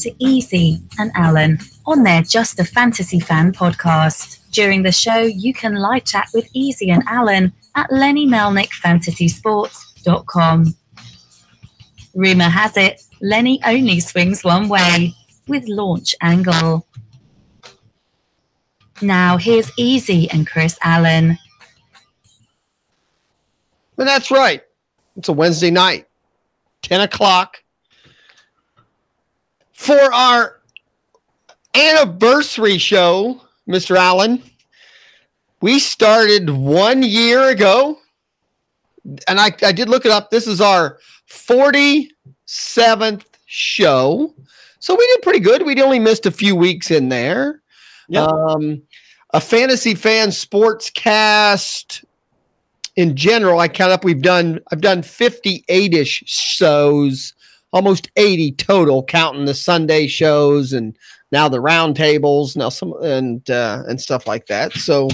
to Easy and Alan on their Just a Fantasy Fan podcast. During the show, you can live chat with Easy and Alan at lennymelnickfantasysports.com. Rumour has it, Lenny only swings one way, with launch angle. Now here's Easy and Chris Allen. And that's right. It's a Wednesday night, 10 o'clock. For our anniversary show, Mr. Allen, we started 1 year ago. And I did look it up. This is our 47th show. So we did pretty good. We only missed a few weeks in there. Yep. A Fantasy Fan Sportscast in general, I count up, I've done 58-ish shows, almost 80 total, counting the Sunday shows and now the round tables, now some and stuff like that. So,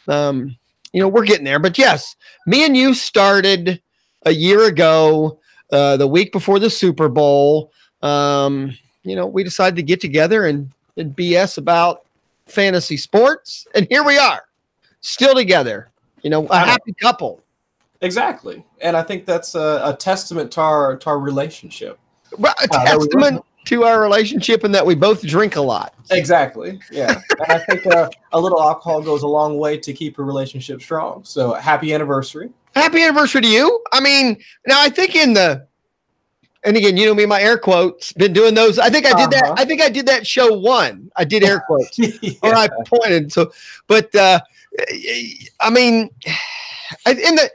we're getting there. But yes, me and you started a year ago, the week before the Super Bowl. We decided to get together and BS about fantasy sports, and here we are, still together. A happy couple. Exactly. And I think that's a testament to our relationship. Well, a testament to our relationship and that we both drink a lot. Exactly. Yeah. And I think a little alcohol goes a long way to keep a relationship strong. So happy anniversary. Happy anniversary to you. I mean, now I think and again, me, my air quotes, been doing those. I think I did that. I think I did that show one. I did air quotes or I pointed. So, but I mean, in the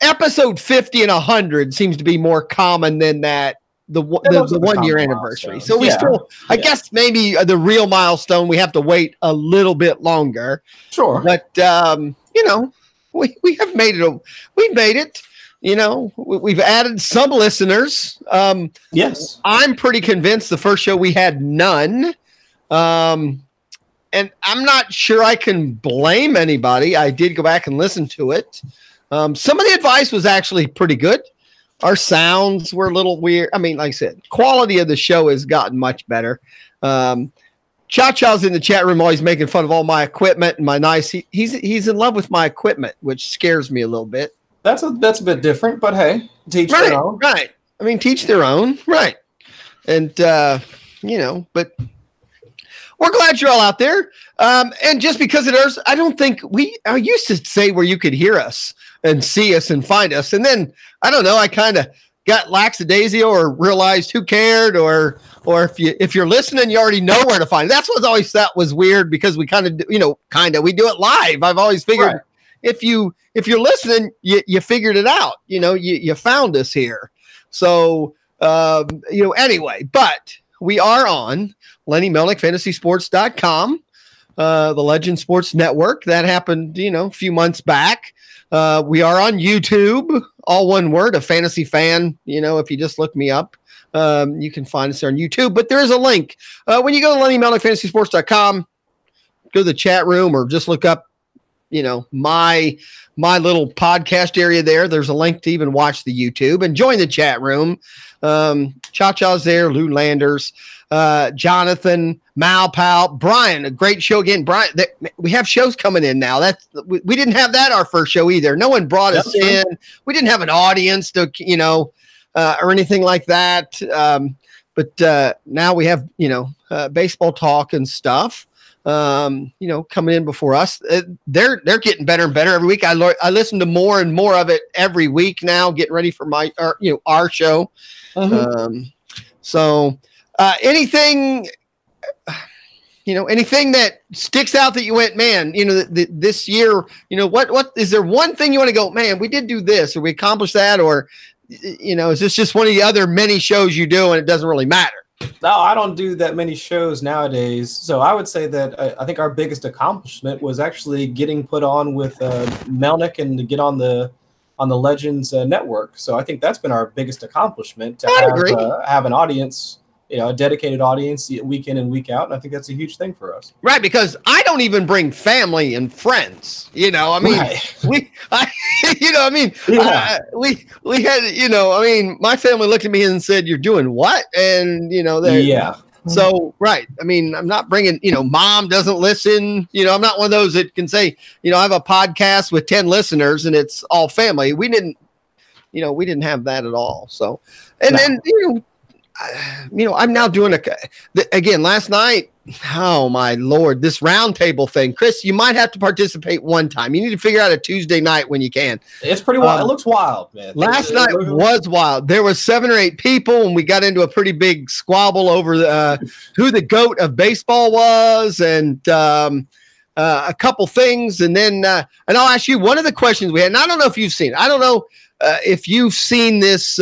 episode 50 and 100 seems to be more common than that. The 1 year anniversary. So we still, I guess maybe the real milestone, we have to wait a little bit longer. Sure. But, we have made it. We've made it. We've added some listeners. Yes. I'm pretty convinced the first show we had none. And I'm not sure I can blame anybody. I did go back and listen to it. Some of the advice was actually pretty good. Our sounds were a little weird. I mean, like I said, quality of the show has gotten much better. Cha-Cha's in the chat room always making fun of all my equipment and my nice. He's in love with my equipment, which scares me a little bit. That's a bit different, but hey, teach their own. Right. I mean, teach their own. Right. And, but we're glad you're all out there. And just because of ours, I don't think I used to say where you could hear us and see us and find us. And then, I don't know, I kind of got lackadaisical or realized who cared or if you're listening, you already know where to find it. That's what I always thought was weird because we we do it live. I've always figured right. if you're listening, you figured it out, you found us here. So, anyway, but we are on lennymelnickfantasysports.com, the Legend Sports Network. That happened, a few months back. We are on YouTube, all one word, a fantasy fan. If you just look me up, you can find us there on YouTube. But there is a link. When you go to lennymelnickfantasysports.com, go to the chat room or just look up, my little podcast area there. There's a link to even watch the YouTube and join the chat room. Cha-Cha's there, Lou Landers, Jonathan, Malpal, Brian, a great show again. Brian, we have shows coming in now. We didn't have that our first show either. No one brought us in. We didn't have an audience to, or anything like that. But now we have, baseball talk and stuff. Coming in before us. They're getting better and better every week. I listen to more and more of it every week now, getting ready for our show. So anything that sticks out that you went, man, this year, what is there one thing you want to go, man, we did do this or we accomplished that, or, is this just one of the other many shows you do and it doesn't really matter? No, I don't do that many shows nowadays. So I would say that I think our biggest accomplishment was actually getting put on with Melnick and to get on the Legends network. So I think that's been our biggest accomplishment to have an audience a dedicated audience week in and week out. And I think that's a huge thing for us. Right, because I don't even bring family and friends. We had, my family looked at me and said, "You're doing what?" And So, right. I mean, I'm not bringing, mom doesn't listen. I'm not one of those that can say, I have a podcast with 10 listeners and it's all family. We didn't have that at all. So, and then, I'm now doing again, last night. Oh my Lord, this roundtable thing. Chris, you might have to participate one time. You need to figure out a Tuesday night when you can. It's pretty wild. It looks wild, man. Last night was wild. There was 7 or 8 people, and we got into a pretty big squabble over who the GOAT of baseball was, and a couple things. And then, and I'll ask you one of the questions we had, and I don't know if you've seen it. I don't know if you've seen this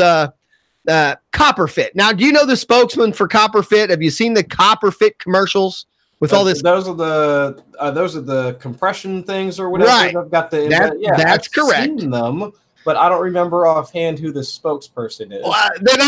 Copperfit. Now, do you know the spokesman for Copperfit? Have you seen the Copperfit commercials with all this? Those are the compression things or whatever. Right. I've got that's correct. I've seen them, but I don't remember offhand who the spokesperson is. Then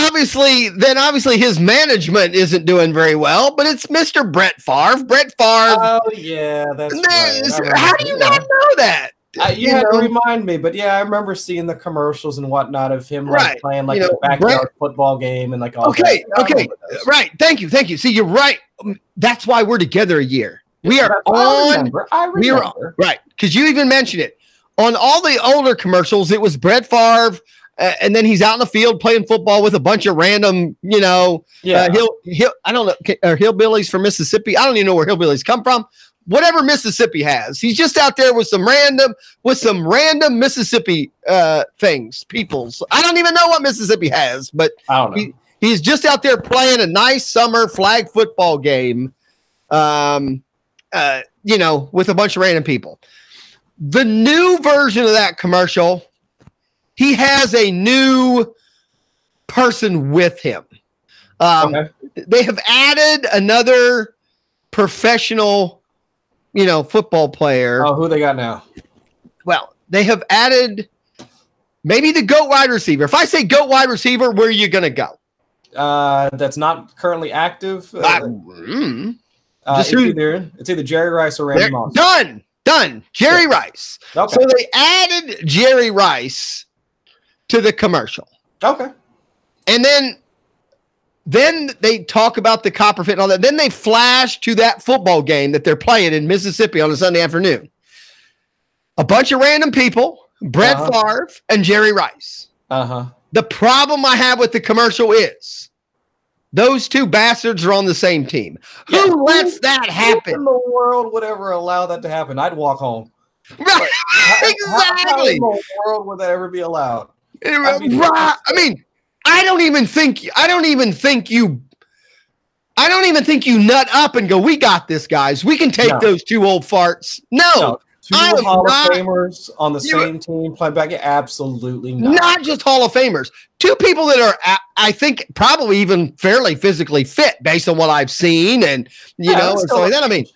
obviously his management isn't doing very well, but it's Mr. Brett Favre. Brett Favre. Oh yeah, that's right. How do you not know that? You had to remind me, but yeah, I remember seeing the commercials and whatnot of him playing a backyard football game and all. Okay, right. Thank you. See, you're right. That's why we're together a year. We are on. I remember. Right, because you even mentioned it on all the older commercials. It was Brett Favre, and then he's out in the field playing football with a bunch of random, I don't know, hillbillies from Mississippi. I don't even know where hillbillies come from. Whatever Mississippi has, he's just out there with some random Mississippi peoples. I don't even know what Mississippi has, but I don't know. He's just out there playing a nice summer flag football game, with a bunch of random people. The new version of that commercial, he has a new person with him. They have added another professional football player. Oh, who they got now? Well, they have added maybe the GOAT wide receiver. If I say GOAT wide receiver, where are you going to go? That's not currently active. It's either Jerry Rice or Randy Moss. Done. Jerry Rice. Okay. So they added Jerry Rice to the commercial. Okay. And then they talk about the Copperfit and all that. Then they flash to that football game that they're playing in Mississippi on a Sunday afternoon. A bunch of random people, Brett Favre and Jerry Rice. The problem I have with the commercial is those two bastards are on the same team. Yeah. Who lets that happen? Who in the world would ever allow that to happen? I'd walk home. Right. Exactly. How in the world would that ever be allowed? I mean, I don't even think you nut up and go, "We got this, guys. We can take those two old farts." No. Two Hall of Famers on the same team playing back. Absolutely not. Not just Hall of Famers. Two people that are, I think, probably even fairly physically fit based on what I've seen, and and stuff like that. I mean,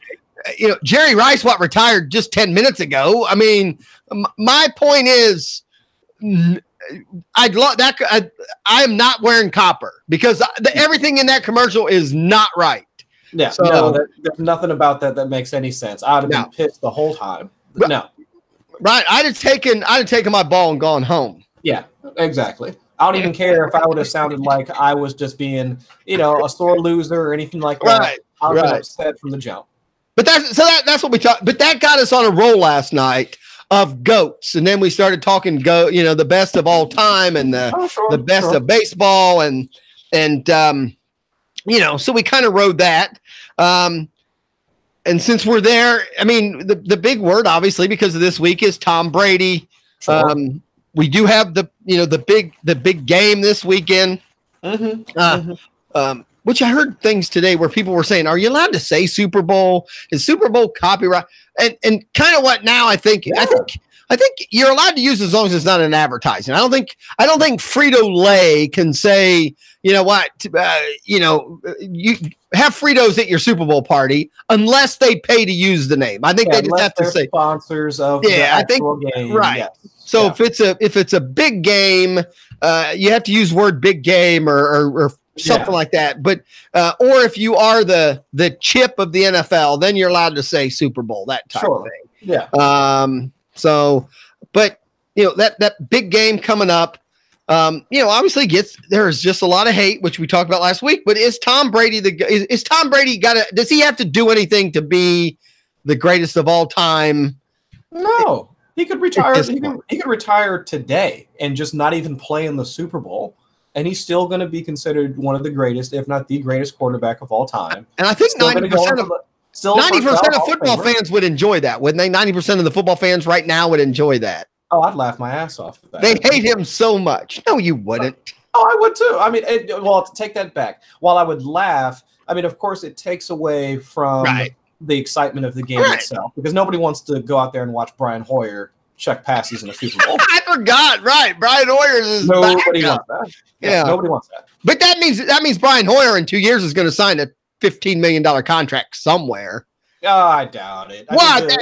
Jerry Rice, retired just 10 minutes ago. I mean, my point is, I'd love that. I am not wearing copper because everything in that commercial is not right. Yeah, so, there's nothing about that makes any sense. I'd have been pissed the whole time. No, right. I'd have taken my ball and gone home. Yeah, exactly. I don't even care if I would have sounded like I was just being, a sore loser or anything like that. Right. I was upset from the jump. But that's what we talked. But that got us on a roll last night of GOATs, and then we started talking the best of all time and the best of baseball, and so we kind of rode that. And since we're there, I mean, the big word, obviously, because of this week, is Tom Brady. Sure. We do have the big game this weekend, which I heard things today where people were saying, "Are you allowed to say Super Bowl? Is Super Bowl copyright?" And kind of what now I think you're allowed to use as long as it's not an advertising. I don't think Frito-Lay can say, you have Fritos at your Super Bowl party unless they pay to use the name. I think they just have to say sponsors of the actual game. Right. Yes. So if it's a big game, you have to use word big game or something like that. But or if you are the chip of the NFL, then you're allowed to say Super Bowl, that type of thing. Yeah. So, but that big game coming up, obviously there's just a lot of hate, which we talked about last week. But is Tom Brady is Tom Brady does he have to do anything to be the greatest of all time? No, he could retire. He could retire today and just not even play in the Super Bowl, and he's still going to be considered one of the greatest, if not the greatest quarterback of all time. And I think 90% of football fans would enjoy that, wouldn't they? 90% of the football fans right now would enjoy that. Oh, I'd laugh my ass off at that. They hate him so much. No, you wouldn't. Oh, I would too. I mean, take that back. While I would laugh, I mean, of course, it takes away from the excitement of the game itself, because nobody wants to go out there and watch Brian Hoyer check passes in a Super Bowl. I forgot. Right, Brian Hoyer is nobody wants that. Yeah, nobody wants that. But that means Brian Hoyer in 2 years is going to sign a $15 million contract somewhere. Oh, I doubt it.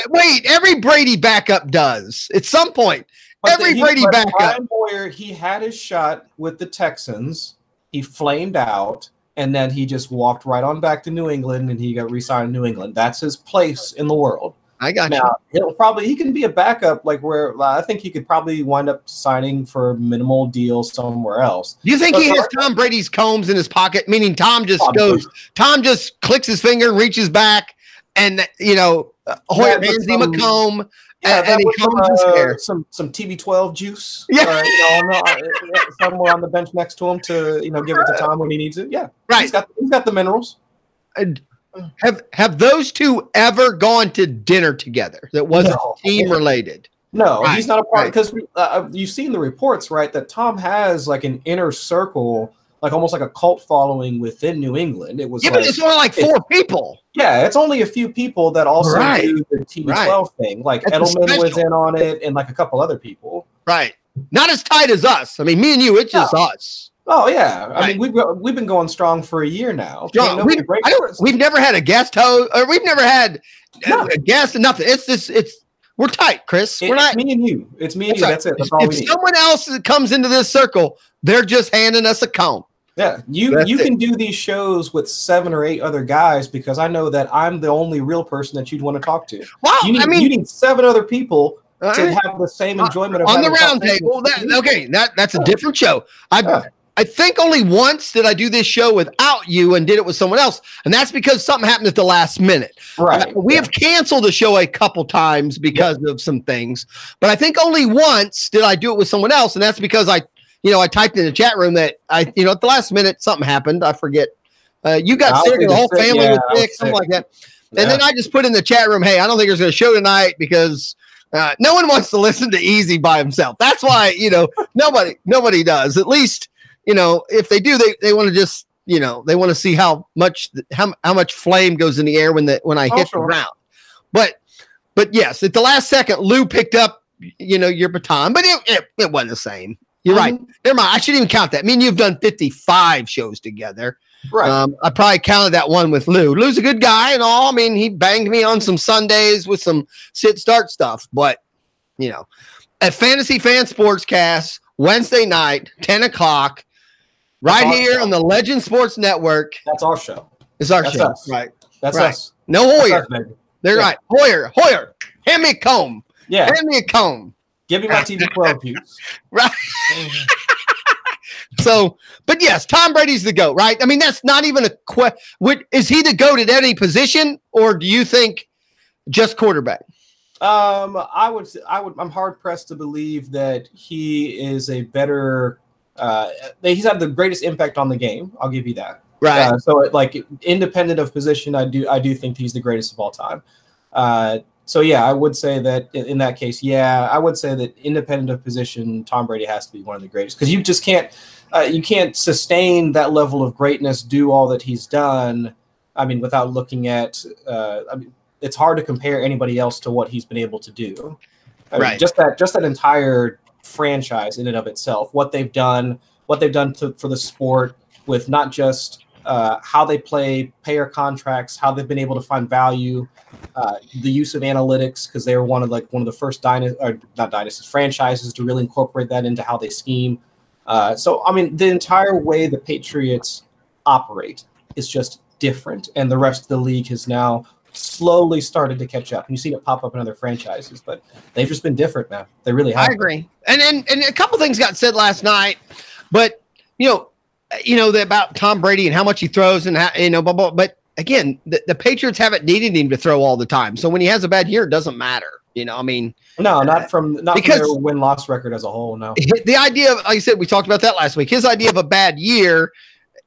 Wait, every Brady backup does at some point. Brady backup. Brian Hoyer, he had his shot with the Texans. He flamed out, and then he just walked right on back to New England, and he got re-signed in New England. That's his place in the world. I got you. Now, he can be a backup, where I think he could probably wind up signing for a minimal deal somewhere else. Do you think he has Tom Brady's combs in his pocket? Meaning Tom just clicks his finger and reaches back, and Hoyer hands him a comb. Yeah, and he combs his hair. Some TB12 juice. Yeah. Somewhere on the bench next to him to give it to Tom when he needs it. Yeah. Right. He's got the minerals. Have those two ever gone to dinner together that wasn't team related? No, he's not a part, because you've seen the reports, right, that Tom has like an inner circle, like almost like a cult following within New England. It was but it's only like 4 people. Yeah, it's only a few people that also do the TB12 thing. Like Edelman was in on it, and like a couple other people. Right. Not as tight as us. I mean, me and you, it's just us. Oh yeah, I mean we've been going strong for a year now. We've never had a guest host, or we've never had a guest. Nothing. We're tight, Chris. We're not me and you. It's me and you. That's it. That's all we need. If someone else comes into this circle, they're just handing us a comb. Yeah, you can do these shows with 7 or 8 other guys, because I know that I'm the only real person that you'd want to talk to. Wow, you need 7 other people to have the same enjoyment of on the round table. That's a different show. I think only once did I do this show without you and did it with someone else. And that's because something happened at the last minute. Right. We have canceled the show a couple times because of some things. But I think only once did I do it with someone else. And that's because I typed in the chat room that at the last minute, something happened. I forget. You got sick and the whole family was sick, something like that. And then I just put in the chat room, hey, I don't think there's going to show tonight because no one wants to listen to Easy by himself. That's why, nobody does. At least, if they do, they want to just, they want to see how much flame goes in the air when I hit the ground. But yes, at the last second, Lou picked up, your baton, but it wasn't the same. You're right. Never mind. I shouldn't even count that. I mean, you've done 55 shows together. Right. I probably counted that one with Lou. Lou's a good guy and all. I mean, he banged me on some Sundays with some sit-start stuff. But, at Fantasy Fan Sportscast, Wednesday night, 10 o'clock, here on the Legend Sports Network. That's our show. It's our show. Us. Right. That's us. No Hoyer. They're right. Hoyer. Hand me a comb. Yeah. Hand me a comb. Give me my TB12 juice. Right. So, but yes, Tom Brady's the GOAT, right? I mean, that's not even a question. Is he the GOAT at any position, or do you think just quarterback? I'm hard pressed to believe that he is a better. He's had the greatest impact on the game. I'll give you that. Right. So, independent of position, I do think he's the greatest of all time. So yeah, I would say that in that case, I would say that independent of position, Tom Brady has to be one of the greatest, because you just can't sustain that level of greatness, do all that he's done. I mean, without looking at, it's hard to compare anybody else to what he's been able to do. I mean, just that entire franchise in and of itself, what they've done for the sport, with not just how they play, payer contracts, how they've been able to find value, the use of analytics, because they were one of the first franchises to really incorporate that into how they scheme. So I mean, the entire way the Patriots operate is just different, and the rest of the league has now slowly started to catch up. And you've seen it pop up in other franchises, but they've just been different, man. They really have. I agree. And a couple things got said last night, but about Tom Brady and how much he throws and how, blah, blah, but again, the Patriots haven't needed him to throw all the time. So when he has a bad year, it doesn't matter. No, not from their win-loss record as a whole. No, the idea of, like I said, we talked about that last week. His idea of a bad year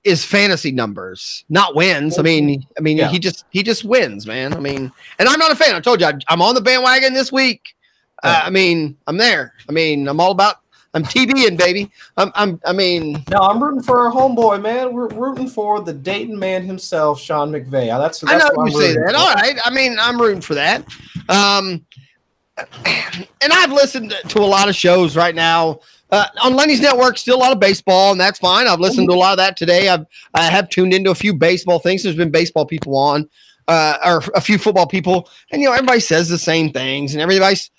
is fantasy numbers, not wins. Yeah. he just wins, man. And I'm not a fan. I told you I'm on the bandwagon this week. Yeah. I'm there. I'm all about. I'm TBing, baby. No, I'm rooting for our homeboy, man. We're rooting for the Dayton man himself, Sean McVay. That's I know you say that. All right. I'm rooting for that. And I've listened to a lot of shows right now on Lenny's network. Still a lot of baseball, and that's fine. I've listened to a lot of that today. I have tuned into a few baseball things. There's been baseball people on, or a few football people, and everybody says the same things, and everybody's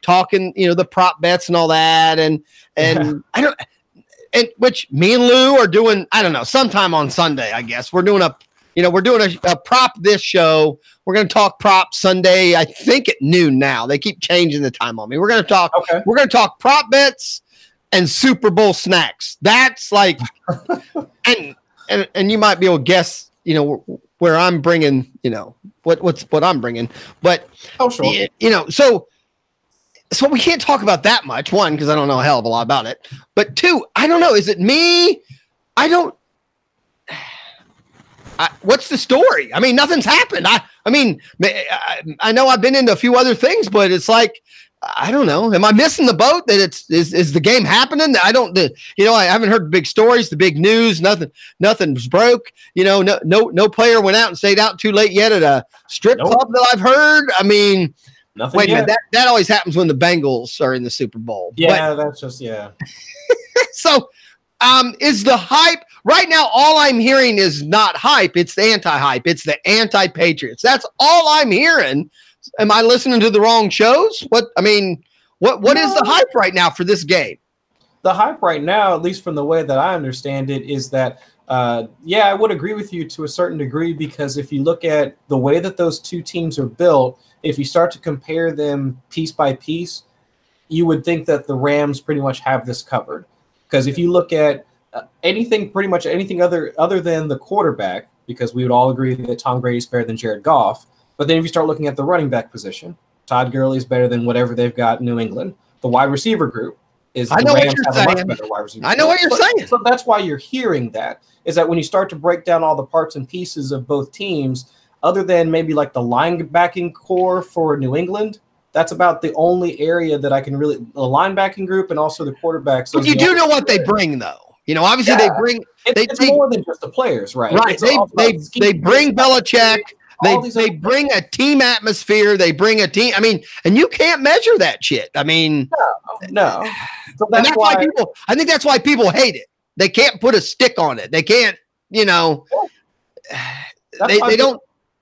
talking, the prop bets and all that, and I don't, and which me and Lou are doing. I don't know, sometime on Sunday, I guess we're doing a prop this show. We're going to talk prop Sunday, I think at noon now. They keep changing the time on me. We're going to talk. Okay. We're going to talk prop bets and Super Bowl snacks. That's like, and you might be able to guess, where I'm bringing, what I'm bringing. But sure. So we can't talk about that much. One, because I don't know a hell of a lot about it. But two, I don't know. Is it me? What's the story? Nothing's happened. I know I've been into a few other things, but it's like, I don't know. Am I missing the boat that is the game happening? I haven't heard the big stories, the big news. Nothing's broke. No player went out and stayed out too late yet at a strip club that I've heard. Nothing wait a yet. minute. That always happens when the Bengals are in the Super Bowl. Yeah, that's just, yeah. So, is the hype right now? All I'm hearing is not hype. It's the anti-hype. It's the anti-Patriots. That's all I'm hearing. Am I listening to the wrong shows? What is the hype right now for this game? The hype right now, at least from the way that I understand it, is that, I would agree with you to a certain degree, because if you look at the way that those two teams are built, if you start to compare them piece by piece, you would think that the Rams pretty much have this covered. Because if you look at pretty much anything other than the quarterback, because we would all agree that Tom Brady is better than Jared Goff. But then if you start looking at the running back position, Todd Gurley is better than whatever they've got in New England. The wide receiver group is the Rams have a much better wide receiver. I know what you're saying. So that's why you're hearing that, is that when you start to break down all the parts and pieces of both teams, other than maybe like the linebacking core for New England, that's about the only area that I can really, the linebacking group and also the quarterbacks. But you do know what they bring, though. Obviously they bring. It's more than just the players, right? Right. They bring Belichick. They bring a team atmosphere. They bring a team. And you can't measure that shit. No. So that's why people. I think that's why people hate it. They can't put a stick on it. They can't. They don't.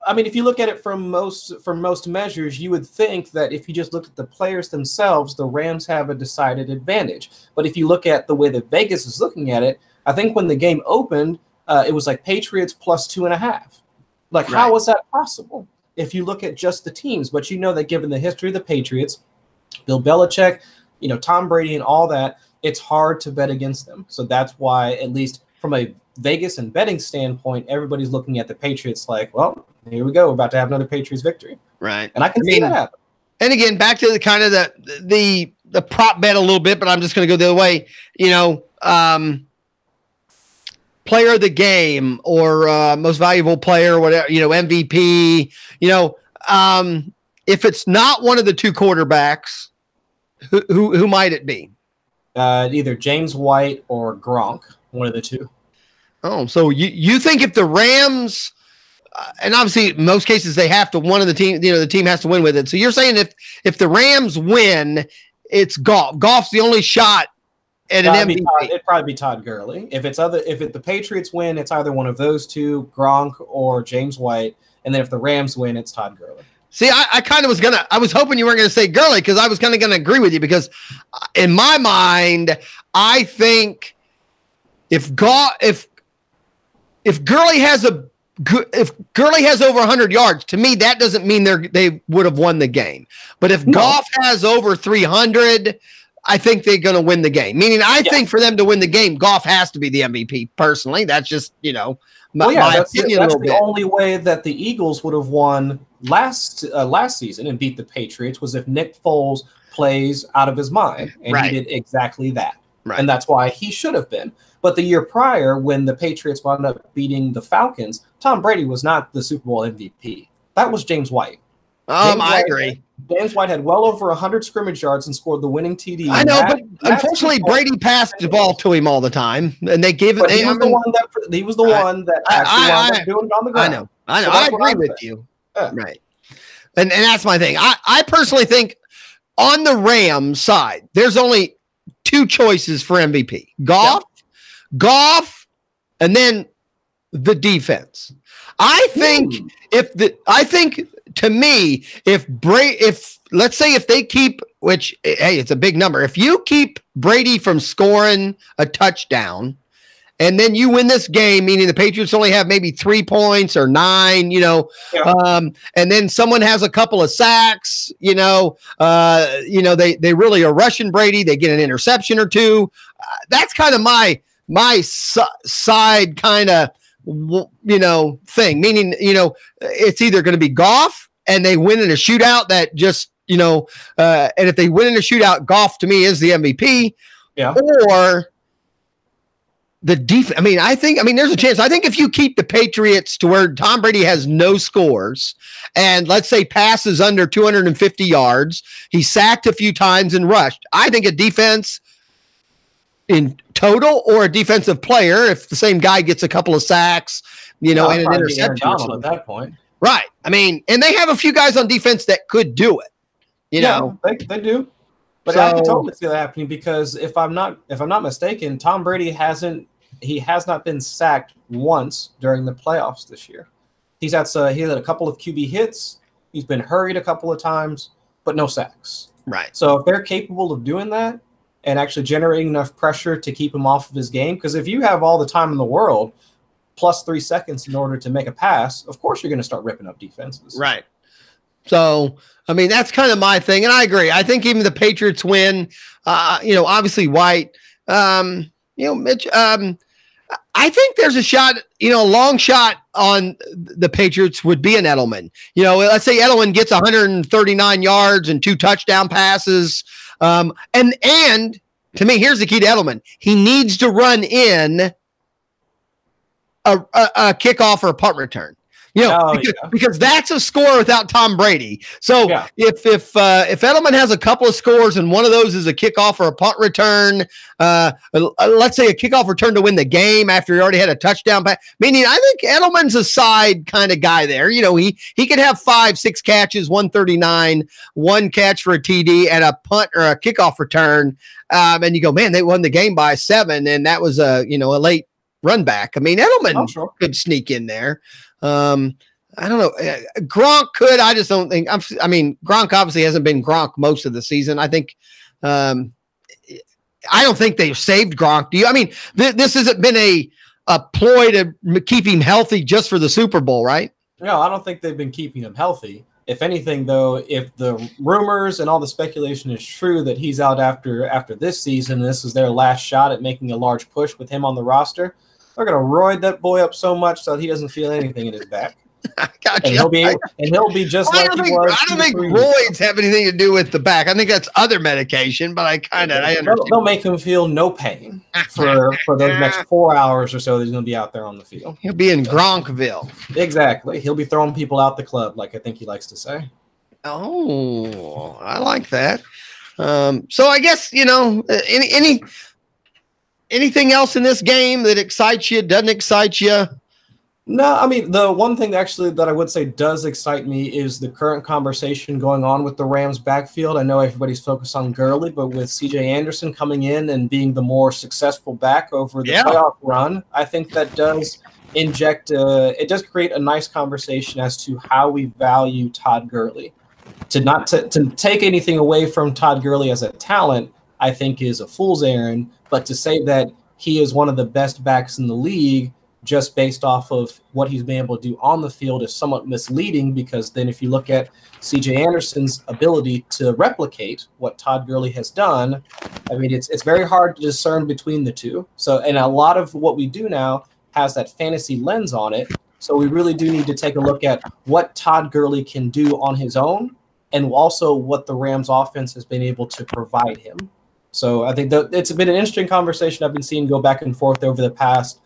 If you look at it from most measures, you would think that if you just looked at the players themselves, the Rams have a decided advantage. But if you look at the way that Vegas is looking at it, I think when the game opened, it was like Patriots plus 2.5. Like, right. How was that possible if you look at just the teams? But that given the history of the Patriots, Bill Belichick, Tom Brady and all that, it's hard to bet against them. So that's why, at least from a Vegas and betting standpoint, everybody's looking at the Patriots like, well, here we go. We're about to have another Patriots victory. Right. And I can see that happen. And again, back to the kind of the prop bet a little bit, but I'm just going to go the other way, player of the game or most valuable player, whatever, MVP, if it's not one of the two quarterbacks, who might it be? Either James White or Gronk, one of the two. Oh, so you think if the Rams, and obviously in most cases they have to, one of the team, the team has to win with it. So you're saying if the Rams win, it's Goff. Goff's the only shot at an MVP. It'd probably be Todd Gurley. If the Patriots win, it's either one of those two, Gronk or James White. And then if the Rams win, it's Todd Gurley. See, I was hoping you weren't going to say Gurley, because I was kind of going to agree with you, because in my mind, I think if if Gurley has over 100 yards, to me that doesn't mean they would have won the game. But if Goff has over 300, I think they're going to win the game. Meaning, I think for them to win the game, Goff has to be the MVP. Personally, that's just my opinion. That's the only way that the Eagles would have won last season and beat the Patriots was if Nick Foles plays out of his mind, and he did exactly that. Right. And that's why he should have been. But the year prior, when the Patriots wound up beating the Falcons, Tom Brady was not the Super Bowl MVP. That was James White. I agree. James White had well over 100 scrimmage yards and scored the winning TD. I know, but unfortunately, Brady passed the ball to him all the time, and they gave it. He was the one that actually wound up doing it on the ground. I know. So I agree with you. Right, and that's my thing. I personally think on the Rams side, there's only two choices for MVP: Goff, and then the defense. I think to me, if let's say if they keep, which hey, it's a big number. If you keep Brady from scoring a touchdown, and then you win this game, meaning the Patriots only have maybe 3 points or 9, and then someone has a couple of sacks, they really are rushing Brady. They get an interception or two. That's kind of my side kind of thing, meaning it's either going to be Goff and they win in a shootout that just and if they win in a shootout, Goff to me is the MVP, or the defense. I think there's a chance. I think if you keep the Patriots to where Tom Brady has no scores and let's say passes under 250 yards, he sacked a few times and rushed, I think a defense in total or a defensive player, if the same guy gets a couple of sacks, and an interception at that point. Right. And they have a few guys on defense that could do it. They do. But I can totally see that happening because if I'm not mistaken, Tom Brady has not been sacked once during the playoffs this year. He had a couple of QB hits. He's been hurried a couple of times, but no sacks. Right. So if they're capable of doing that and actually generating enough pressure to keep him off of his game, because if you have all the time in the world plus 3 seconds in order to make a pass, of course you're going to start ripping up defenses. Right. So, that's kind of my thing. And I agree. I think even the Patriots win, obviously White, Mitch, I think there's a shot, a long shot on the Patriots would be an Edelman. Let's say Edelman gets 139 yards and 2 touchdown passes. And to me, here's the key to Edelman. He needs to run in a kickoff or a punt return. Because that's a score without Tom Brady. So if Edelman has a couple of scores and one of those is a kickoff or a punt return, let's say a kickoff return to win the game after he already had a touchdown pass, meaning I think Edelman's a side kind of guy there. He could have 5-6 catches, 139, 1 catch for a TD and a punt or a kickoff return. And you go, man, they won the game by 7, and that was a late run back. Edelman could sneak in there. I don't know. Gronk could. I just don't think. Gronk obviously hasn't been Gronk most of the season. I think. I don't think they've saved Gronk. Do you? This hasn't been a ploy to keep him healthy just for the Super Bowl, right? No, I don't think they've been keeping him healthy. If anything, though, if the rumors and all the speculation is true that he's out after this season, this is their last shot at making a large push with him on the roster. They're going to roid that boy up so much so he doesn't feel anything in his back. Gotcha. And he'll be just like he was. I don't think roids have anything to do with the back. I think that's other medication, but I understand. They'll make him feel no pain for those next 4 hours or so that he's going to be out there on the field. He'll be in Gronkville. Exactly. He'll be throwing people out the club, like I think he likes to say. Oh, I like that. So I guess, anything else in this game that excites you, doesn't excite you? No, the one thing actually that I would say does excite me is the current conversation going on with the Rams backfield. I know everybody's focused on Gurley, but with C.J. Anderson coming in and being the more successful back over the playoff run, I think that does inject, it does create a nice conversation as to how we value Todd Gurley. To take anything away from Todd Gurley as a talent, I think is a fool's errand. But to say that he is one of the best backs in the league just based off of what he's been able to do on the field is somewhat misleading, because then if you look at CJ Anderson's ability to replicate what Todd Gurley has done, I mean, it's very hard to discern between the two. So, and a lot of what we do now has that fantasy lens on it. So we really do need to take a look at what Todd Gurley can do on his own, and also what the Rams offense has been able to provide him. So I think that it's been an interesting conversation I've been seeing go back and forth over the past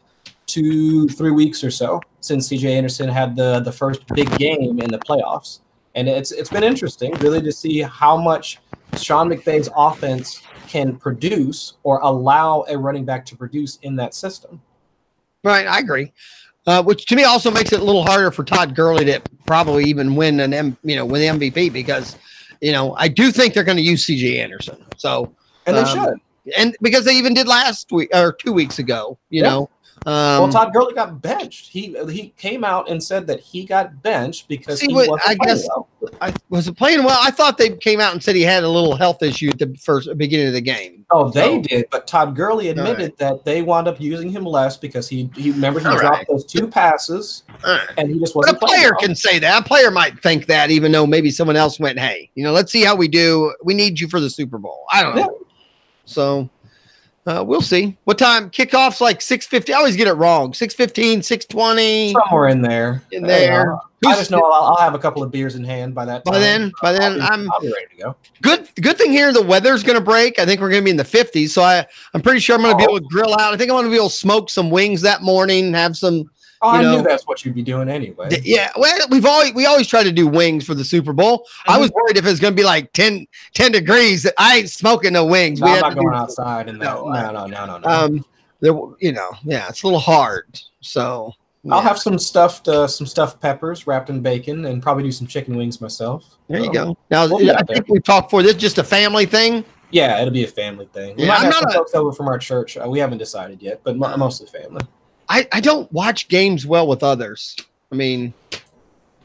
2-3 weeks or so since CJ Anderson had the first big game in the playoffs. And it's been interesting really to see how much Sean McVay's offense can produce or allow a running back to produce in that system. Right, I agree. Which to me also makes it a little harder for Todd Gurley to probably even win win the MVP, because I do think they're going to use CJ Anderson. So and they should, and because they even did last week or 2 weeks ago. Well, Todd Gurley got benched. He came out and said that he got benched because he wasn't playing well. Was it playing well? I thought they came out and said he had a little health issue at the beginning of the game. Oh, they did, but Todd Gurley admitted that they wound up using him less because he dropped those 2 passes, and he just wasn't. But a player can say that. A player might think that, even though maybe someone else went, "Hey, let's see how we do. We need you for the Super Bowl." I don't know. Yeah. So. We'll see. What time? Kickoff's like 6:50. I always get it wrong. 6:15, 6:20. Somewhere in there. I just know I'll have a couple of beers in hand by that time. By then, I'll be ready to go. Good thing here, the weather's going to break. I think we're going to be in the 50s, so I'm pretty sure I'm going to be able to grill out. I think I'm going to be able to smoke some wings that morning, have some. I knew that's what you'd be doing anyway. Yeah, well, we always try to do wings for the Super Bowl. Mm-hmm. I was worried if it's going to be like 10 degrees that I ain't smoking no wings. No, I'm not going outside and no. It's a little hard. So I'll have some stuffed peppers wrapped in bacon, and probably do some chicken wings myself. There you go. Now I think we talked for this just a family thing. Yeah, it'll be a family thing. We might have some folks over from our church. We haven't decided yet, but mostly family. I don't watch games well with others. I mean,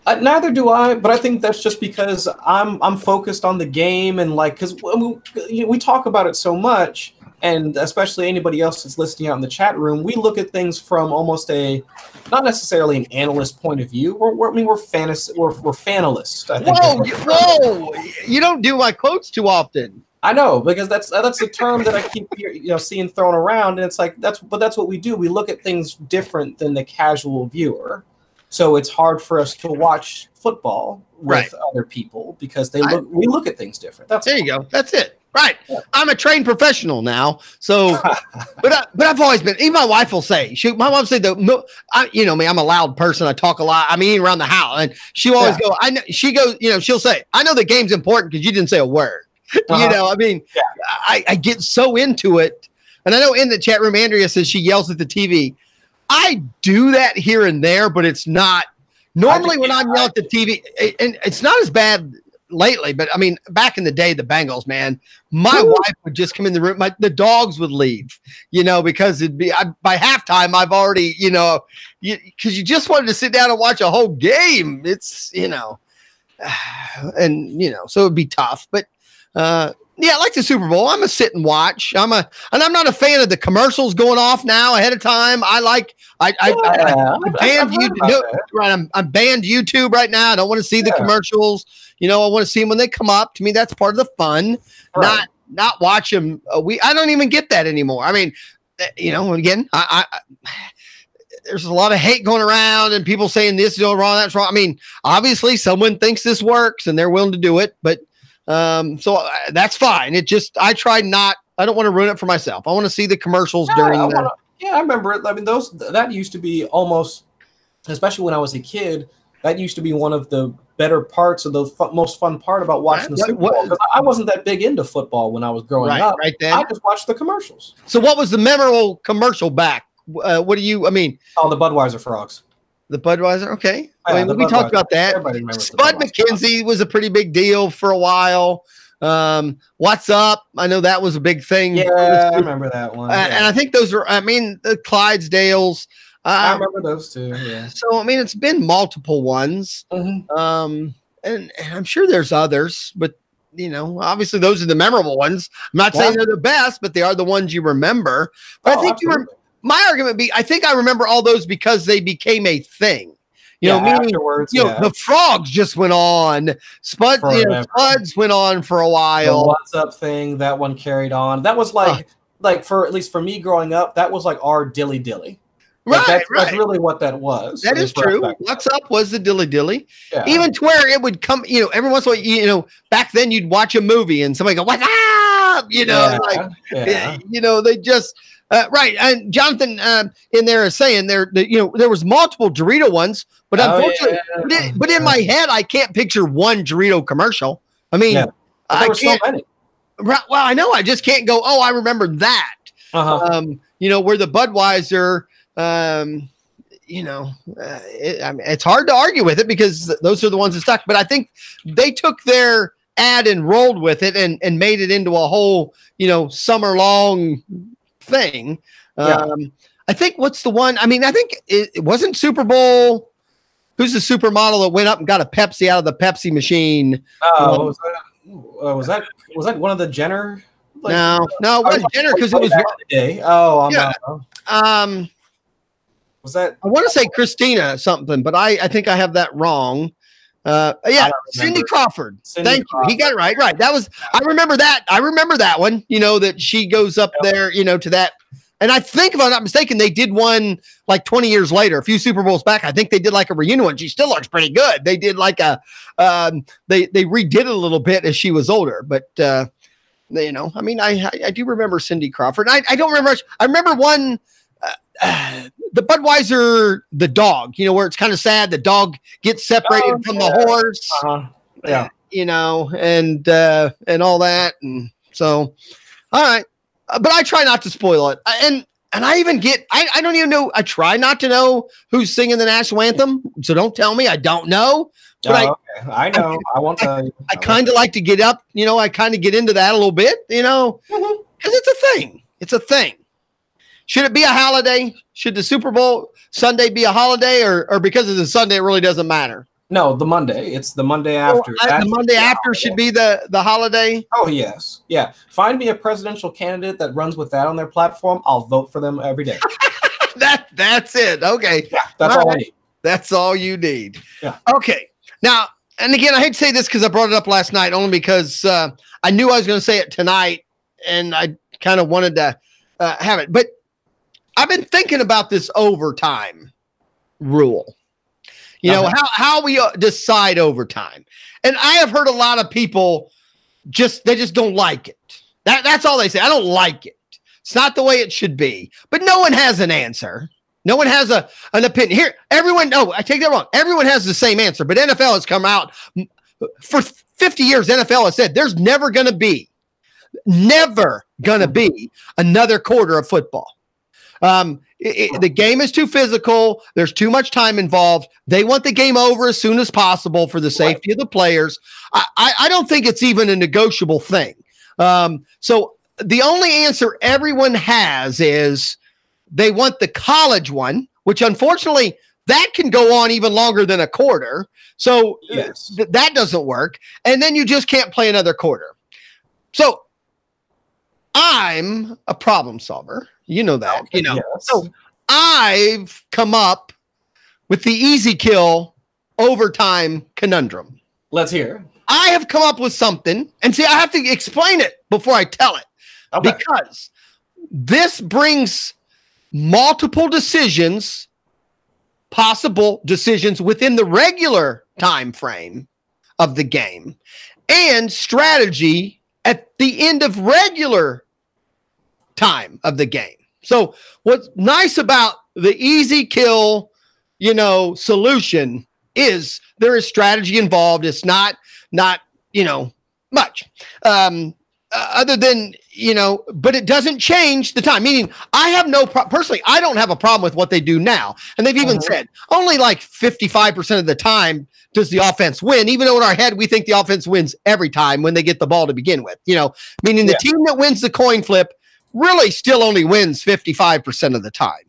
neither do I. But I think that's just because I'm focused on the game, and because we talk about it so much, and especially anybody else that's listening out in the chat room, we look at things from almost not necessarily an analyst point of view. We're fanalists. I think. Whoa! You don't do my quotes too often. I know, because that's the term that I keep seeing thrown around, and it's like that's what we do. We look at things different than the casual viewer, so it's hard for us to watch football with other people because we look at things different. There you go. That's it. Right. Yeah. I'm a trained professional now, so but I've always been. Even my wife will say, my mom said me, I'm a loud person. I talk a lot. I'm eating around the house, and she'll always go. She goes. She'll say, "I know the game's important because you didn't say a word." I get so into it. And I know in the chat room, Andrea says she yells at the TV. I do that here and there, but it's not normally when I'm yelling at the TV, and it's not as bad lately, but I mean, back in the day, the Bengals, man, my wife would just come in the room. The dogs would leave, because it'd be by halftime. I've already, because you just wanted to sit down and watch a whole game. It's, so it'd be tough, but I like the Super Bowl. I'm a sit and watch. I'm not a fan of the commercials going off now ahead of time. I'm banned YouTube. Right, I'm banned YouTube right now. I don't want to see the commercials. I want to see them when they come up. To me, that's part of the fun. Right. Not watch them. I don't even get that anymore. I mean, again, there's a lot of hate going around and people saying this is wrong, that's wrong. I mean, obviously someone thinks this works and they're willing to do it, but so that's fine. I don't want to ruin it for myself. I want to see the commercials during the. Yeah, I remember it. I mean, that used to be almost, especially when I was a kid, that used to be one of the better parts of the most fun part about watching the Super Bowl. Because I wasn't that big into football when I was growing up. Right then. I just watched the commercials. So what was the memorable commercial back? What do you, I mean? Oh, the Budweiser frogs. The Budweiser, okay. Yeah, we talked about that. Spud McKenzie was a pretty big deal for a while. What's Up? I know that was a big thing. Yeah, I remember that one. And I think those are, the Clydesdales. I remember those two. Yeah. So I mean, it's been multiple ones. Mm-hmm. And I'm sure there's others, but obviously those are the memorable ones. I'm not saying they're the best, but they are the ones you remember. But I think my argument be, I think I remember all those because they became a thing. Meaning, afterwards, the frogs just went on. Spuds went on for a while. The What's Up thing, that one carried on. That was like for at least for me growing up, that was like our dilly dilly. That's really what that was. That is true. What's Up was the dilly dilly. Yeah. Even to where it would come, every once in a while, back then you'd watch a movie and somebody go, "What's up?" They just. Right, and Jonathan in there is saying there was multiple Dorito ones, but unfortunately, but in my head, I can't picture one Dorito commercial. I mean, there were so many. Right, well, I know, I just can't go. Oh, I remember that. Where the Budweiser, it's hard to argue with it because those are the ones that stuck. But I think they took their ad and rolled with it and made it into a whole summer long thing. I think what's the one? I mean, I think it wasn't Super Bowl. Who's the supermodel that went up and got a Pepsi out of the Pepsi machine? Was that one of the Jenner? No, it wasn't Jenner because it was day. Was that? I want to say Christina something, but I think I have that wrong. Cindy Crawford. Thank you. He got it right. Right. That was. I remember that. I remember that one. That she goes up there. To that. And I think, if I'm not mistaken, they did one like 20 years later, a few Super Bowls back. I think they did like a reunion one. She still looks pretty good. They did like they redid it a little bit as she was older. But, I mean, I do remember Cindy Crawford. I don't remember much. I remember one, the Budweiser, the dog, where it's kind of sad. The dog gets separated from the horse, and all that. And so, all right. But I try not to spoil it. And I even I don't even know. I try not to know who's singing the national anthem. So don't tell me I don't know. But I know. I won't tell you. I kind of like to get up, I kind of get into that a little bit, because it's a thing. It's a thing. Should it be a holiday? Should the Super Bowl Sunday be a holiday or because it's a Sunday, it really doesn't matter? No, the Monday. It's the Monday after. The Monday after should be the holiday. Oh, yes. Yeah. Find me a presidential candidate that runs with that on their platform. I'll vote for them every day. That's it. Okay. Yeah, that's all I need. That's all you need. Yeah. Okay. Now, and again, I hate to say this because I brought it up last night only because I knew I was going to say it tonight and I kind of wanted to have it. But I've been thinking about this overtime rule. How we decide overtime. And I have heard a lot of people they just don't like it. That's all they say. I don't like it. It's not the way it should be. But no one has an answer. No one has an opinion. Here, I take that wrong. Everyone has the same answer, but NFL has come out for 50 years. NFL has said there's never going to be another quarter of football. The game is too physical. There's too much time involved. They want the game over as soon as possible for the safety of the players. I don't think it's even a negotiable thing. So the only answer everyone has is they want the college one, which unfortunately that can go on even longer than a quarter. So that doesn't work. And then you just can't play another quarter. So I'm a problem solver. You know that, Yes. So I've come up with the easy kill overtime conundrum. Let's hear. I have come up with something, and see, I have to explain it before I tell it, because this brings multiple possible decisions within the regular time frame of the game, and strategy at the end of regular time of the game. So what's nice about the easy kill, solution is there is strategy involved. It's not much other than, but it doesn't change the time. Meaning I have personally, I don't have a problem with what they do now. And they've even said only like 55% of the time does the offense win, even though in our head, we think the offense wins every time when they get the ball to begin with, meaning the team that wins the coin flip really still only wins 55% of the time.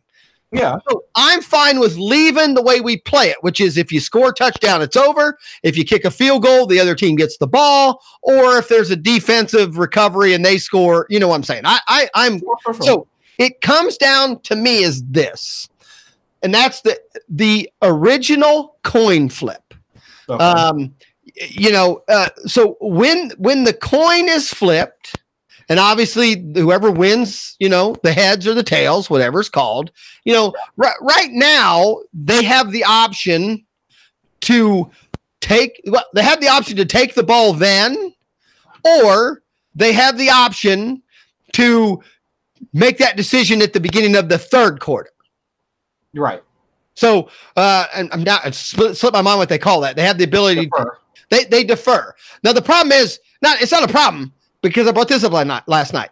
Yeah. So I'm fine with leaving the way we play it, which is if you score a touchdown, it's over. If you kick a field goal, the other team gets the ball. Or if there's a defensive recovery and they score, you know what I'm saying? I'm sure. So It comes down to me as this, and that's the original coin flip. Okay. So when the coin is flipped, and obviously whoever wins, the heads or the tails, whatever it's called, right now they have the option to take the ball then, or they have the option to make that decision at the beginning of the third quarter. Right. So, and I'm not, it slipped my mind what they call that. They have the ability Defer. They defer. Now, the problem is it's not a problem because I brought this up last night.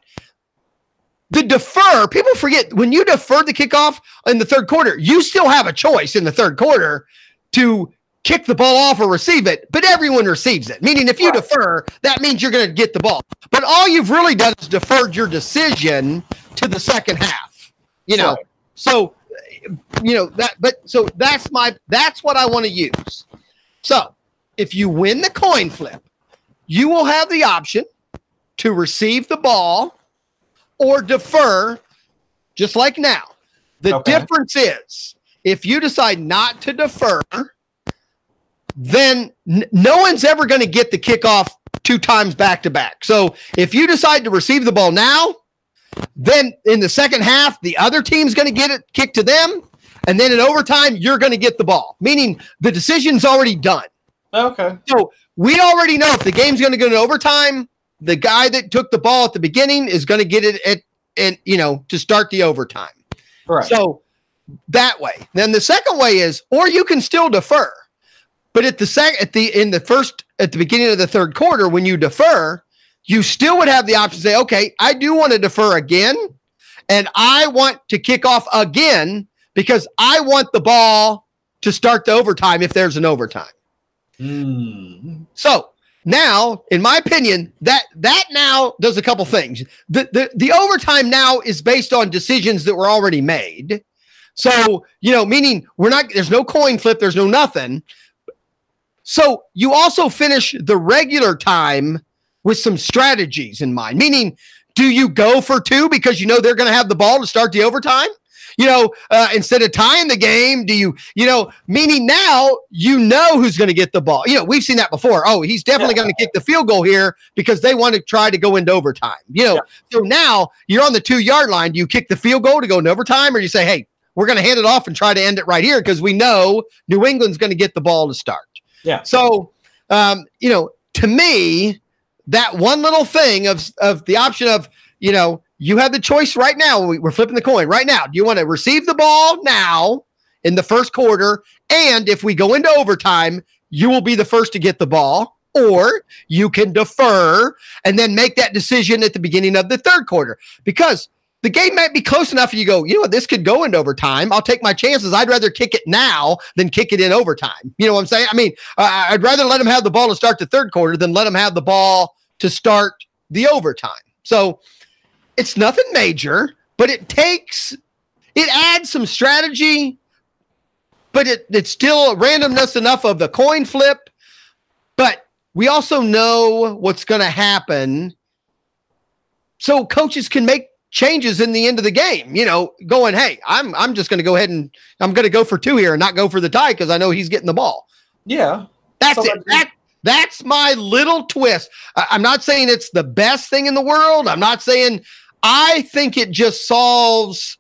The defer, people forget when you defer the kickoff in the third quarter, you still have a choice in the third quarter to kick the ball off or receive it, but everyone receives it. Meaning if you defer, that means you're going to get the ball. But all you've really done is deferred your decision to the second half. So that's what I want to use. So if you win the coin flip, you will have the option to receive the ball or defer, just like now. The difference is if you decide not to defer, then no one's ever going to get the kickoff 2 times back to back. So if you decide to receive the ball now, then in the second half, the other team's going to get it kicked to them. And then in overtime, you're going to get the ball, meaning the decision's already done. Okay. So we already know if the game's going to go to overtime, the guy that took the ball at the beginning is going to get it to start the overtime. Right. So that way. Then the second way is, or you can still defer. But at the beginning of the third quarter, when you defer, you still would have the option to say, okay, I do want to defer again, and I want to kick off again because I want the ball to start the overtime if there's an overtime. So now, in my opinion, that now does a couple things. The overtime now is based on decisions that were already made. So, meaning there's no coin flip, there's no nothing. So you also finish the regular time with some strategies in mind, meaning do you go for 2 because they're going to have the ball to start the overtime? Instead of tying the game, do you, meaning now who's going to get the ball. We've seen that before. Oh, he's definitely going to kick the field goal here because they want to try to go into overtime. So now you're on the 2-yard line. Do you kick the field goal to go into overtime, or you say, hey, we're going to hand it off and try to end it right here because we know New England's going to get the ball to start. Yeah. So, to me, that one little thing of the option of, you have the choice right now. We're flipping the coin right now. Do you want to receive the ball now in the first quarter? And if we go into overtime, you will be the first to get the ball, or you can defer and then make that decision at the beginning of the third quarter, because the game might be close enough. You go, this could go into overtime. I'll take my chances. I'd rather kick it now than kick it in overtime. You know what I'm saying? I mean, I'd rather let them have the ball to start the third quarter than let them have the ball to start the overtime. So it's nothing major, but it adds some strategy, but it's still randomness enough of the coin flip. But we also know what's going to happen, so coaches can make changes in the end of the game, going, hey, I'm just going to go ahead and I'm going to go for 2 here and not go for the tie because I know he's getting the ball. Yeah. That's it. That's my little twist. I'm not saying it's the best thing in the world. I'm not saying I think it just solves,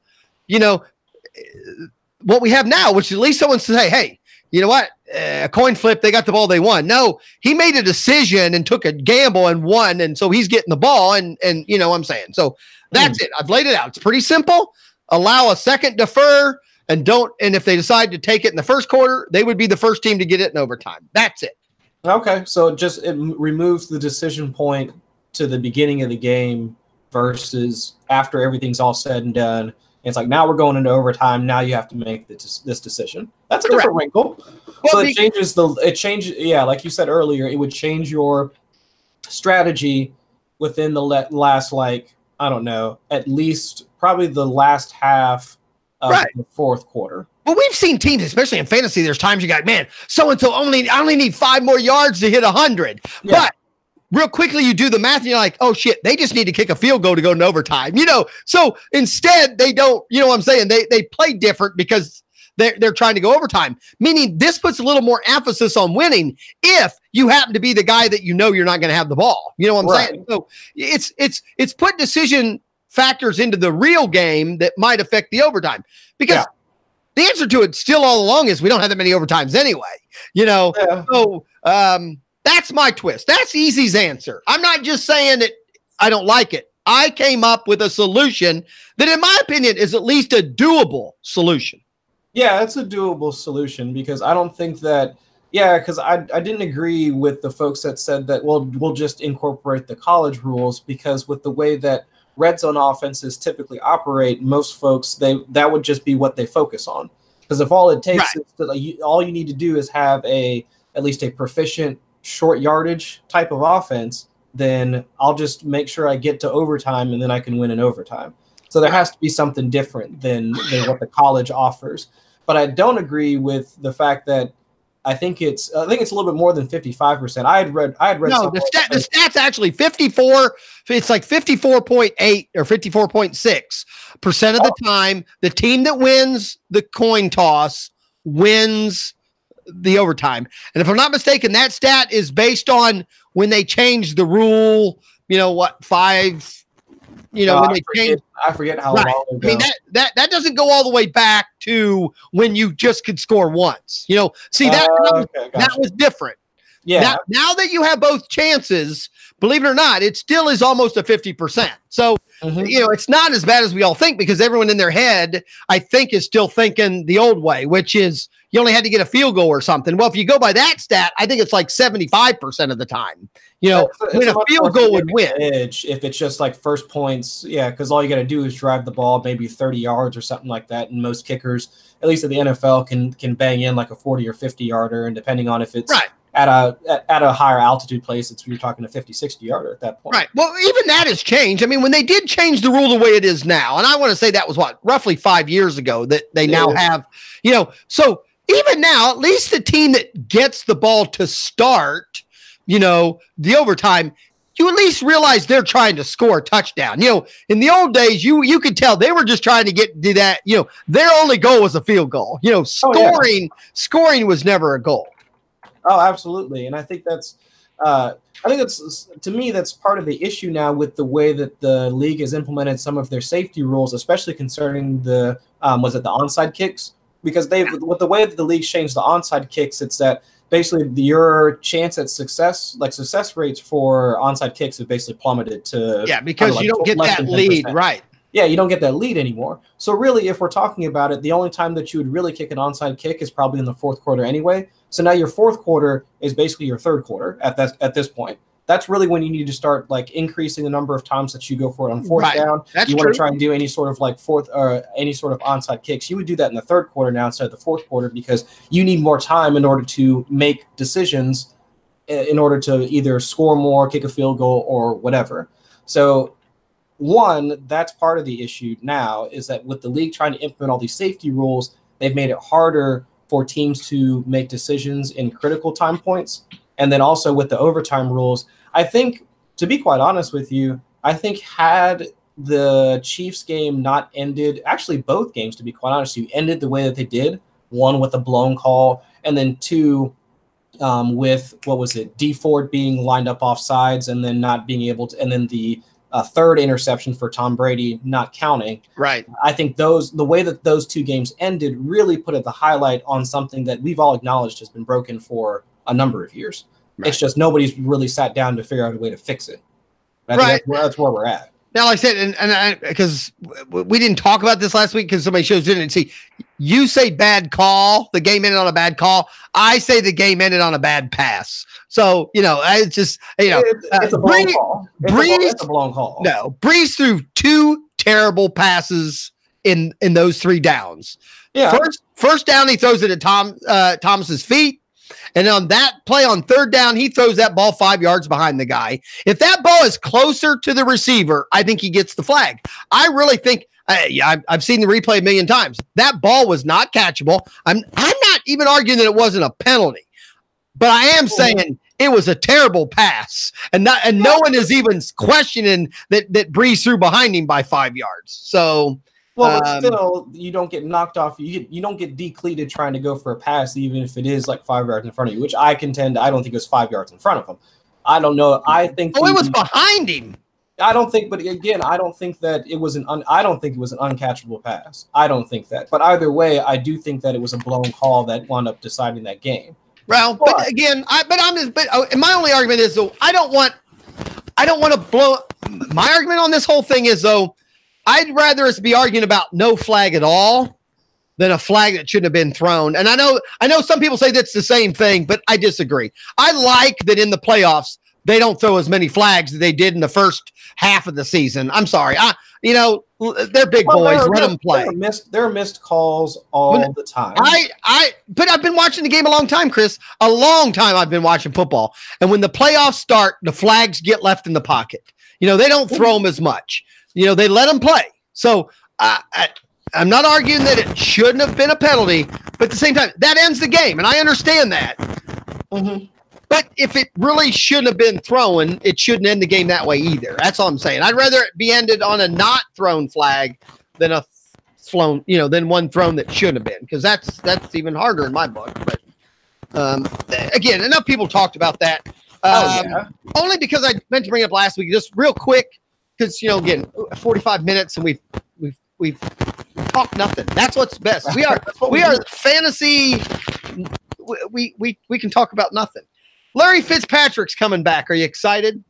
what we have now, which at least someone say, hey, you know what? A coin flip, they got the ball, they won. No, he made a decision and took a gamble and won, and so he's getting the ball, and what I'm saying. So that's it. I've laid it out. It's pretty simple. Allow a second defer, and if they decide to take it in the first quarter, they would be the first team to get it in overtime. That's it. Okay, so it removes the decision point to the beginning of the game versus after everything's all said and done. It's like, now we're going into overtime. Now you have to make this decision. That's a different wrinkle. Well, so it changes. Yeah, like you said earlier, it would change your strategy within the last, I don't know, at least probably the last half of the fourth quarter. Well, we've seen teams, especially in fantasy, there's times you got, man, so-and-so I only need 5 more yards to hit 100. Yeah. But real quickly you do the math and you're like, oh shit, they just need to kick a field goal to go in overtime. So instead they don't, you know what I'm saying? They play different because they're trying to go overtime, meaning this puts a little more emphasis on winning if you happen to be the guy that you're not going to have the ball. You know what I'm saying? So it's put decision factors into the real game that might affect the overtime, because the answer to it still all along is we don't have that many overtimes anyway, So that's my twist. That's Easy's answer. I'm not just saying that I don't like it. I came up with a solution that, in my opinion, is at least a doable solution. Yeah, it's a doable solution, because I don't think that, because I didn't agree with the folks that said that, well, we'll just incorporate the college rules, because with the way that red zone offenses typically operate, most folks, that would just be what they focus on. Because if all it takes is all you need to do is have at least a proficient short yardage type of offense, then I'll just make sure I get to overtime and then I can win in overtime. So there has to be something different than what the college offers. But I don't agree with the fact that I think it's a little bit more than 55%. I had read. No, the stat's actually 54. It's like 54.8 or 54.6% of the time, the team that wins the coin toss wins the overtime. And if I'm not mistaken, that stat is based on when they changed the rule. I forget how long ago. I mean, that doesn't go all the way back to when you just could score once. That was different. Yeah. Now that you have both chances, believe it or not, it still is almost a 50%. So, it's not as bad as we all think, because everyone in their head, I think, is still thinking the old way, which is you only had to get a field goal or something. Well, if you go by that stat, I think it's like 75% of the time. When a field goal would win. Edge if it's just like first points, because all you got to do is drive the ball maybe 30 yards or something like that. And most kickers, at least in the NFL, can bang in like a 40 or 50 yarder, and depending on if it's at a higher altitude place, you're talking a 50, 60 yarder at that point. Right. Well, even that has changed. I mean, when they did change the rule the way it is now, and I want to say that was roughly 5 years ago that they now have, so even now, at least the team that gets the ball to start, the overtime, you at least realize they're trying to score a touchdown. In the old days, you could tell they were just trying to get to that, their only goal was a field goal. Scoring was never a goal. Oh, absolutely. And I think that's to me, that's part of the issue now with the way that the league has implemented some of their safety rules, especially concerning the onside kicks, because with the way that the league changed the onside kicks, it's that basically your chance at success rates for onside kicks have basically plummeted to because you don't get that lead, right? Yeah, you don't get that lead anymore. So really, if we're talking about it, the only time that you would really kick an onside kick is probably in the fourth quarter anyway. So now your fourth quarter is basically your third quarter at this point. That's really when you need to start increasing the number of times that you go for it on fourth down. You want to try and do any sort of fourth or any sort of onside kicks. You would do that in the third quarter now instead of the fourth quarter, because you need more time in order to make decisions, in order to either score more, kick a field goal, or whatever. So that's part of the issue now, is that with the league trying to implement all these safety rules, they've made it harder for teams to make decisions in critical time points. And then also with the overtime rules, I think, to be quite honest with you, had the Chiefs game not ended, actually both games, to be quite honest, you ended the way that they did, one with a blown call, and then two with, D Ford being lined up off sides and then not being able to, and then the third interception for Tom Brady not counting. Right. I think the way that those two games ended really put the highlight on something that we've all acknowledged has been broken for a number of years. Right. It's just nobody's really sat down to figure out a way to fix it. I think that's where we're at. Now, like I said, and because we didn't talk about this last week because somebody shows didn't see. You say bad call, the game ended on a bad call. I say the game ended on a bad pass. So, it's just, it's a blown call. It's a blown call. No, Breeze threw two terrible passes in those three downs. Yeah. First down, he throws it at Thomas's feet. And on that play on third down, he throws that ball 5 yards behind the guy. If that ball is closer to the receiver, I think he gets the flag. I really think, I've seen the replay a million times. That ball was not catchable. I'm not even arguing that it wasn't a penalty, but I am saying it was a terrible pass, and no one is even questioning that Breeze threw behind him by 5 yards. So, well, but still, you don't get knocked off. You don't get decleated trying to go for a pass, even if it is like 5 yards in front of you. Which I contend, I don't think it was 5 yards in front of him. I don't know. I think it was behind him. I don't think, but again, I don't think that it was I don't think it was an uncatchable pass. I don't think that. But either way, I do think that it was a blown call that wound up deciding that game. Well, but again, my only argument is though I don't want to blow. My argument on this whole thing is though I'd rather us be arguing about no flag at all than a flag that shouldn't have been thrown. And I know some people say that's the same thing, but I disagree. I like that in the playoffs they don't throw as many flags as they did in the first half of the season. I'm sorry. They're big boys. Let them play. There are missed calls all the time. But I've been watching the game a long time, Chris. A long time I've been watching football. And when the playoffs start, the flags get left in the pocket. They don't throw them as much. They let them play. So I'm not arguing that it shouldn't have been a penalty, but at the same time, that ends the game. And I understand that. Mm-hmm. But if it really shouldn't have been thrown, it shouldn't end the game that way either. That's all I'm saying. I'd rather it be ended on a not thrown flag than than one thrown that shouldn't have been, because that's even harder in my book. But again, enough people talked about that. Only because I meant to bring it up last week, just real quick, because again, 45 minutes and we've talked nothing. That's what's best. We are fantasy. We can talk about nothing. Larry Fitzpatrick's coming back. Are you excited?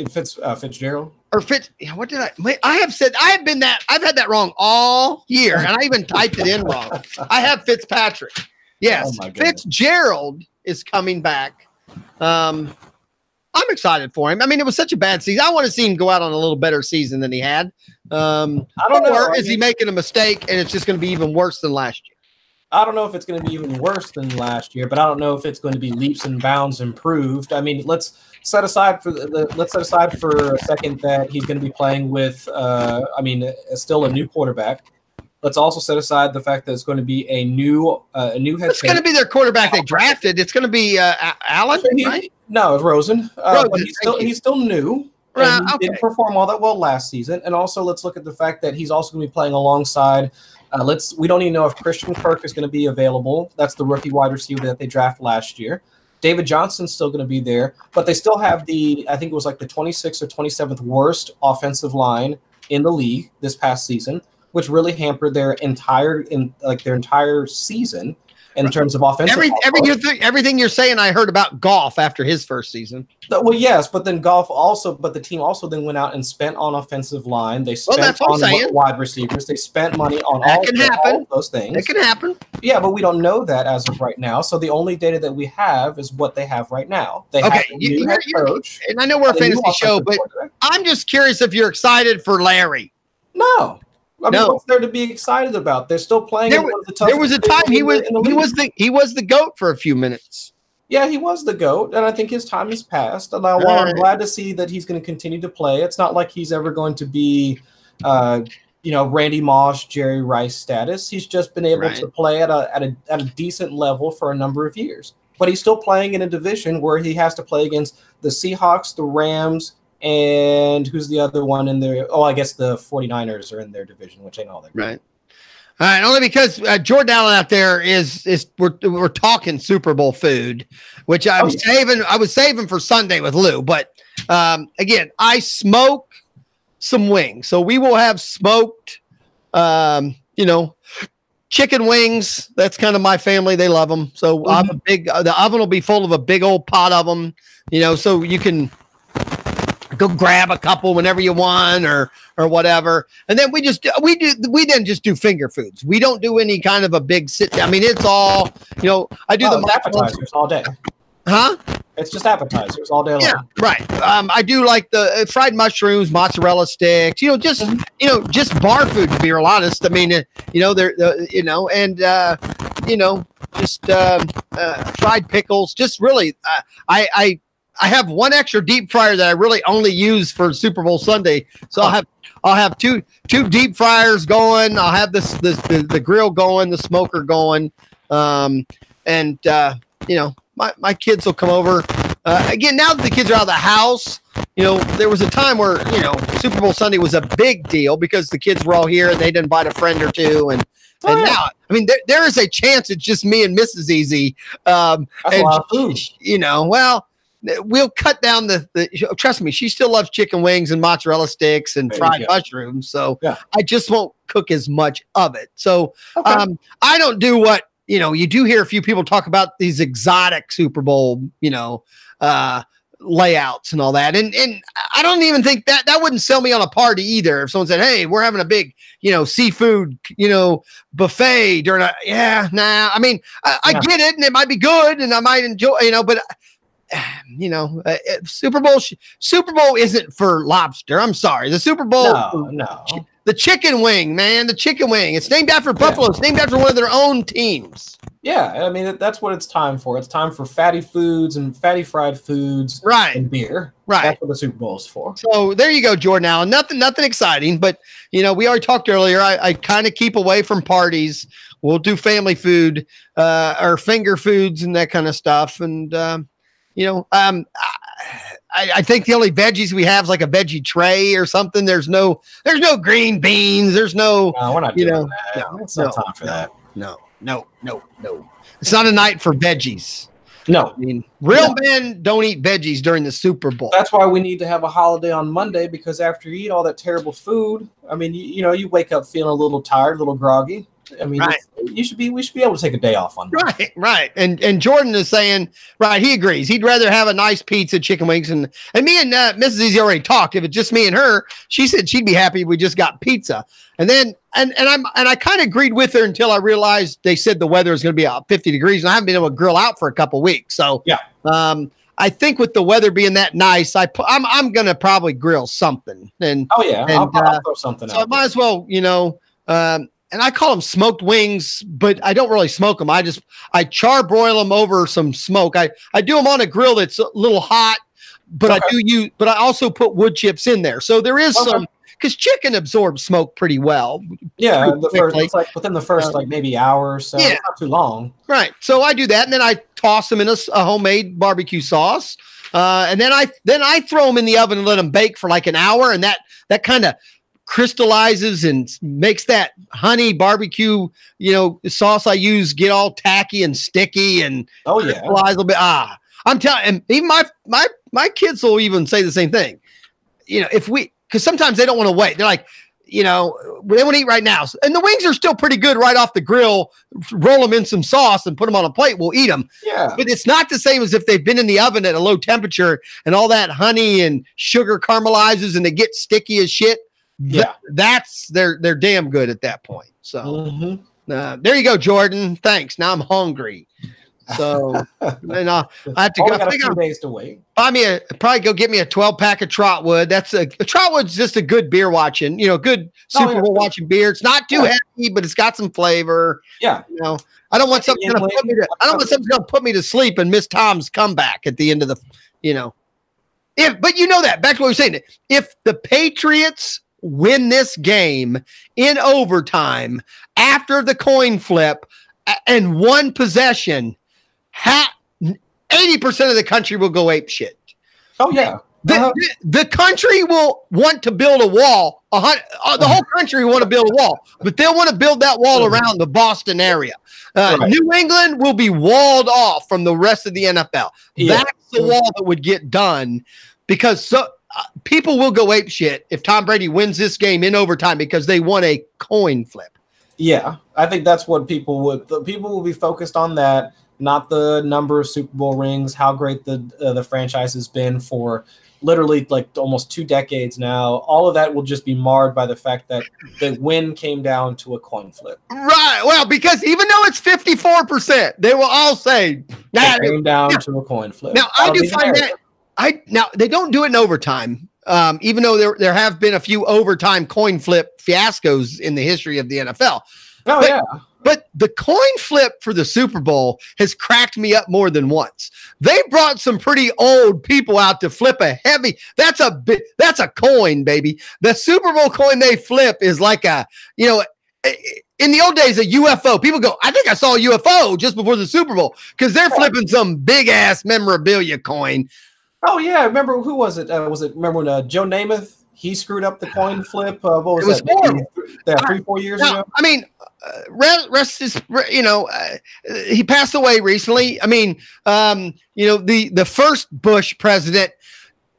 Fitzgerald or Fitz? What did I have said? I've had that wrong all year, and I even typed it in wrong. I have Fitzpatrick. Yes, Fitzgerald is coming back. I'm excited for him. I mean, it was such a bad season. I want to see him go out on a little better season than he had. I don't know. Or is he making a mistake and it's just going to be even worse than last year? I don't know if it's going to be even worse than last year, but I don't know if it's going to be leaps and bounds improved. I mean, let's set aside for a second that he's going to be playing with, still a new quarterback. Let's also set aside the fact that it's going to be a new head coach. It's going to be their quarterback they drafted. It's going to be Allen, right? No, it's Rosen. But he's still new. And he didn't perform all that well last season. And also, let's look at the fact that he's also going to be playing alongside. We don't even know if Christian Kirk is going to be available. That's the rookie wide receiver that they drafted last year. David Johnson's still going to be there, but they still have I think it was like the 26th or 27th worst offensive line in the league this past season, which really hampered their entire season in terms of offensive. Everything you're saying, I heard about Goff after his first season. Well, yes, but then the team also then went out and spent on offensive line. They spent on wide receivers. They spent money on all of those things. It can happen. Yeah, but we don't know that as of right now. So the only data that we have is what they have right now. They have a new head coach. And I know we're a fantasy show, but I'm just curious if you're excited for Larry. No. What's there to be excited about? They're still playing. There was a time he was the GOAT for a few minutes. Yeah, he was the GOAT, and I think his time has passed. And I'm glad to see that he's going to continue to play. It's not like he's ever going to be, Randy Moss, Jerry Rice status. He's just been able to play at a decent level for a number of years. But he's still playing in a division where he has to play against the Seahawks, the Rams, and who's the other one in there? Oh, I guess the 49ers are in their division, which ain't all that. Right. All right. Only because Jordan Allen out there we're talking Super Bowl food, which I was saving for Sunday with Lou. But again, I smoke some wings, so we will have smoked, chicken wings. That's kind of my family. They love them. So the oven will be full of a big old pot of them, so you can go grab a couple whenever you want or whatever. And then we then just do finger foods. We don't do any kind of a big sit down. I mean, it's all, I do the appetizers all day. Huh? It's just appetizers all day long. Yeah, right. I do like the fried mushrooms, mozzarella sticks, just bar food, to be real honest. I mean, fried pickles, just really, I have one extra deep fryer that I really only use for Super Bowl Sunday. So I'll have two deep fryers going. I'll have the grill going, the smoker going. My kids will come over. again, now that the kids are out of the house, there was a time where, Super Bowl Sunday was a big deal because the kids were all here and they'd invite a friend or two. And now, I mean, there is a chance it's just me and Mrs. Easy. That's a lot of food. Well, we'll cut down trust me, she still loves chicken wings and mozzarella sticks and fried mushrooms. So I just won't cook as much of it. So I don't do what, you do hear a few people talk about these exotic Super Bowl, layouts and all that. And I don't even think that wouldn't sell me on a party either. If someone said, hey, we're having a big, seafood, buffet during I mean, I get it and it might be good and I might enjoy, but Super Bowl isn't for lobster. I'm sorry. The Super Bowl, no. The chicken wing, man, the chicken wing. It's named after Buffalo. It's named after one of their own teams. Yeah, I mean that's what it's time for. It's time for fatty foods and fatty fried foods, right? And beer, right? That's what the Super Bowl is for. So there you go, Jordan. Now nothing exciting, but we already talked earlier. I kind of keep away from parties. We'll do family food, or finger foods and that kind of stuff, and I think the only veggies we have is like a veggie tray or something. There's no green beans. There's no. No, we're not doing that. It's not time for that. No. It's not a night for veggies. No. I mean, real men don't eat veggies during the Super Bowl. That's why we need to have a holiday on Monday, because after you eat all that terrible food, I mean, you wake up feeling a little tired, a little groggy. I mean, we should be able to take a day off on that. Right. And Jordan is saying, he agrees. He'd rather have a nice pizza, chicken wings, and me and Mrs. Easy already talked. If it's just me and her, she said she'd be happy if we just got pizza. And then I kind of agreed with her until I realized they said the weather is going to be 50 degrees, and I haven't been able to grill out for a couple weeks. So I think with the weather being that nice, I'm going to probably grill something. And I'll throw something out. So I might as well, and I call them smoked wings, but I don't really smoke them. I char broil them over some smoke. I do them on a grill that's a little hot, but I also put wood chips in there. So there is some, because chicken absorbs smoke pretty well. Yeah, it's like within the first maybe hour or so. Yeah. It's not too long. Right. So I do that, and then I toss them in a homemade barbecue sauce. And then I throw them in the oven and let them bake for like an hour, and that kind of crystallizes and makes that honey barbecue, sauce I use get all tacky and sticky and a little bit. I'm telling, and even my kids will even say the same thing. Because sometimes they don't want to wait. They're like, they want to eat right now. And the wings are still pretty good right off the grill. Roll them in some sauce and put them on a plate. We'll eat them. Yeah. But it's not the same as if they've been in the oven at a low temperature and all that honey and sugar caramelizes and they get sticky as shit. Yeah, they're damn good at that point. So there you go, Jordan. Thanks. Now I'm hungry. So and I have to go. Got a few days to wait. Probably go get me a 12-pack of Trotwood. That's a Trotwood's just a good beer watching. Good Super Bowl watching beer. It's not too heavy, but it's got some flavor. Yeah. I don't want something going to put me to sleep and miss Tom's comeback at the end of the. But that back to what we were saying. If the Patriots win this game in overtime after the coin flip and one possession, 80% of the country will go ape shit. Oh yeah. The country will want to build a wall. The whole country will want to build a wall, but they'll want to build that wall around the Boston area. New England will be walled off from the rest of the NFL. Yeah. That's the wall that would get done, because people will go ape shit if Tom Brady wins this game in overtime because they won a coin flip. Yeah, I think that's what people will be focused on, that, not the number of Super Bowl rings, how great the franchise has been for literally like almost 2 decades now. All of that will just be marred by the fact that the win came down to a coin flip. Right. Well, because even though it's 54%, they will all say it came down to a coin flip. Now, I do find that. Now they don't do it in overtime, even though there have been a few overtime coin flip fiascos in the history of the NFL. But the coin flip for the Super Bowl has cracked me up more than once. They brought some pretty old people out to flip a heavy. That's a coin, baby. The Super Bowl coin they flip is like in the old days, a UFO, people go, I think I saw a UFO just before the Super Bowl because they're flipping some big ass memorabilia coin. Oh yeah, remember who was it? Remember when Joe Namath, he screwed up the coin flip? What was that? Maybe 3-4 years ago. I mean, rest is, he passed away recently. I mean, the first Bush president,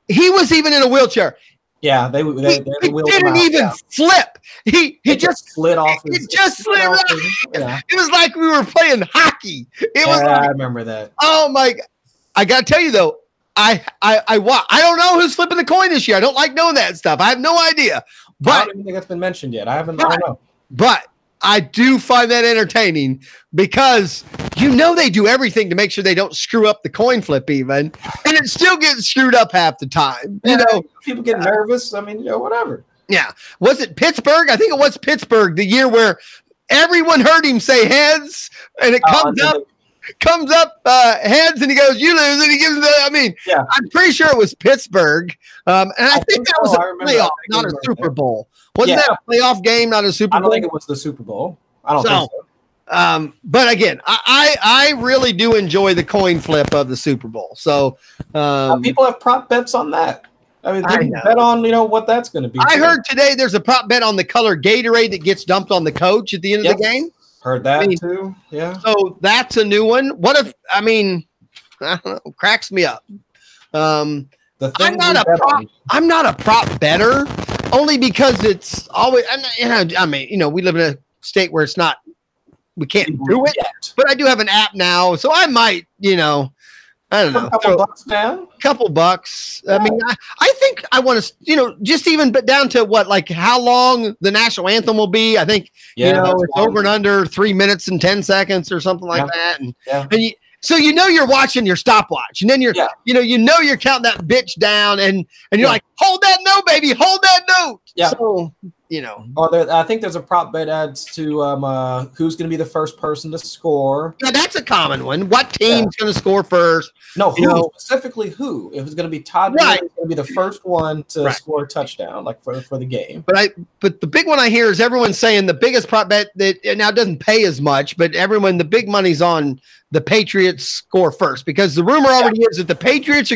he was even in a wheelchair. Yeah, they didn't even flip. He just slid off. It just slid right. Yeah. It was like we were playing hockey. I remember that. Oh my! I gotta tell you though, I don't know who's flipping the coin this year. I don't like knowing that stuff. I have no idea. But I don't even think that's been mentioned yet. I don't know. But I do find that entertaining because they do everything to make sure they don't screw up the coin flip even, and it still gets screwed up half the time. People get nervous. I mean, whatever. Yeah. Was it Pittsburgh? I think it was Pittsburgh, the year where everyone heard him say heads, and it comes up heads, and he goes, "You lose," and he gives I'm pretty sure it was Pittsburgh, and I think that was a playoff, not a Super Bowl. Wasn't that a playoff game, not a Super Bowl? I don't think it was the Super Bowl. I don't think so. But again, I really do enjoy the coin flip of the Super Bowl. So people have prop bets on that. I mean, they bet on what that's going to be. I heard today there's a prop bet on the color Gatorade that gets dumped on the coach at the end of the game. Heard that too. Yeah. So that's a new one. What if? I don't know, cracks me up. I'm not a prop bettor only because it's always. We live in a state where it's not. We can't do it yet. But I do have an app now, so I might. I don't know. Couple bucks. Yeah. I mean, I think I want to, just even but down to how long the national anthem will be. I think, it's over and under 3 minutes and 10 seconds or something like that. And, so you're watching your stopwatch, and then you're counting that bitch down, and you're like, hold that note, baby, hold that note. Yeah. So, I think there's a prop bet adds to who's going to be the first person to score. Yeah, that's a common one. What team's going to score first? No, specifically who? If it's going to be Todd, it's going to be the first one to score a touchdown, for the game. But the big one I hear is everyone saying the biggest prop bet that now doesn't pay as much, but the big money's on the Patriots score first, because the rumor already is that the Patriots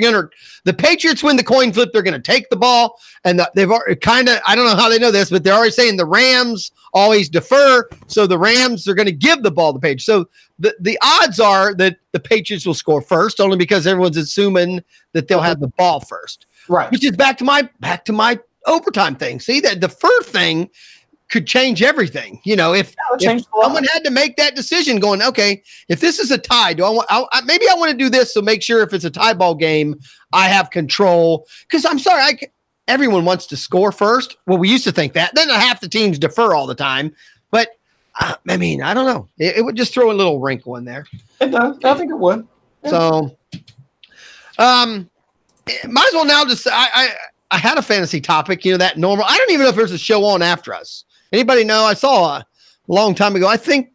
win the coin flip. They're going to take the ball, and they've kind of, I don't know how they know this, but they're already saying the Rams always defer. So the Rams are going to give the ball to the Patriots. So the odds are that the Patriots will score first, only because everyone's assuming that they'll have the ball first. Right. Which is back to my overtime thing. See, that the first thing could change everything. If someone had to make that decision going, okay, if this is a tie, maybe I want to do this. So make sure if it's a tie ball game, I have control. Cause I'm sorry, everyone wants to score first. Well, we used to think that. Then half the teams defer all the time. But I don't know. It would just throw a little wrinkle in there. It does. I think it would. Yeah. So, might as well now just, I had a fantasy topic, that normal. I don't even know if there's a show on after us. Anybody know? I saw a long time ago. I think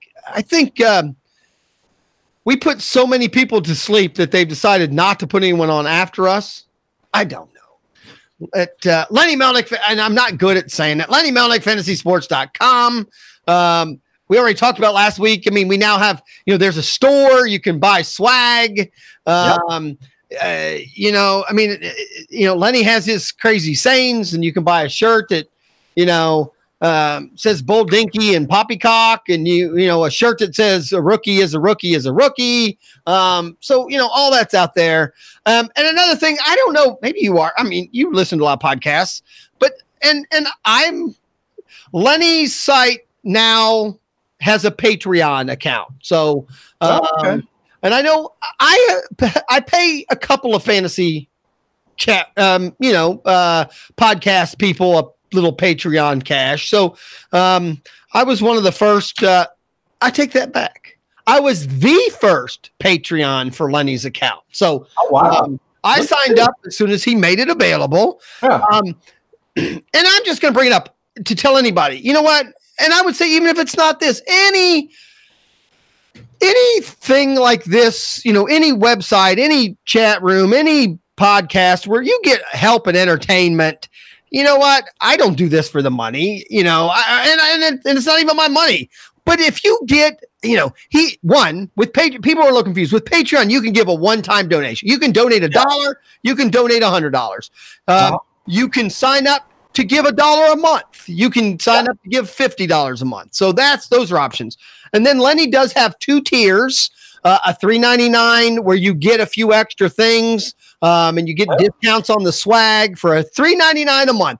we put so many people to sleep that they've decided not to put anyone on after us. I don't know. Lenny Melnick, and I'm not good at saying that. Lenny Melnick, afantasysports.com. We already talked about last week. I mean, we now have, there's a store. You can buy swag. Lenny has his crazy sayings, and you can buy a shirt that, says Bull Dinky and Poppycock, and a shirt that says a rookie is a rookie is a rookie. So all that's out there. And another thing, I don't know, maybe you are. I mean, you listen to a lot of podcasts, but and Lenny's site now has a Patreon account. So and I know I pay a couple of fantasy chat podcast people a little Patreon cash. So I was one of the first. I take that back. I was the first Patreon for Lenny's account. So I signed up as soon as he made it available. Yeah. And I'm just going to bring it up to tell anybody, you know what? And I would say, even if it's not this, anything like this, any website, any chat room, any podcast where you get help and entertainment, you know what? I don't do this for the money, and it's not even my money. But if you get, with people are a little confused. With Patreon, you can give a one-time donation. You can donate $1. You can donate $100. You can sign up to give $1 a month. You can sign up to give $50 a month. So those are options. And then Lenny does have 2 tiers, a $3.99 where you get a few extra things, and you get discounts on the swag for a $3.99 a month.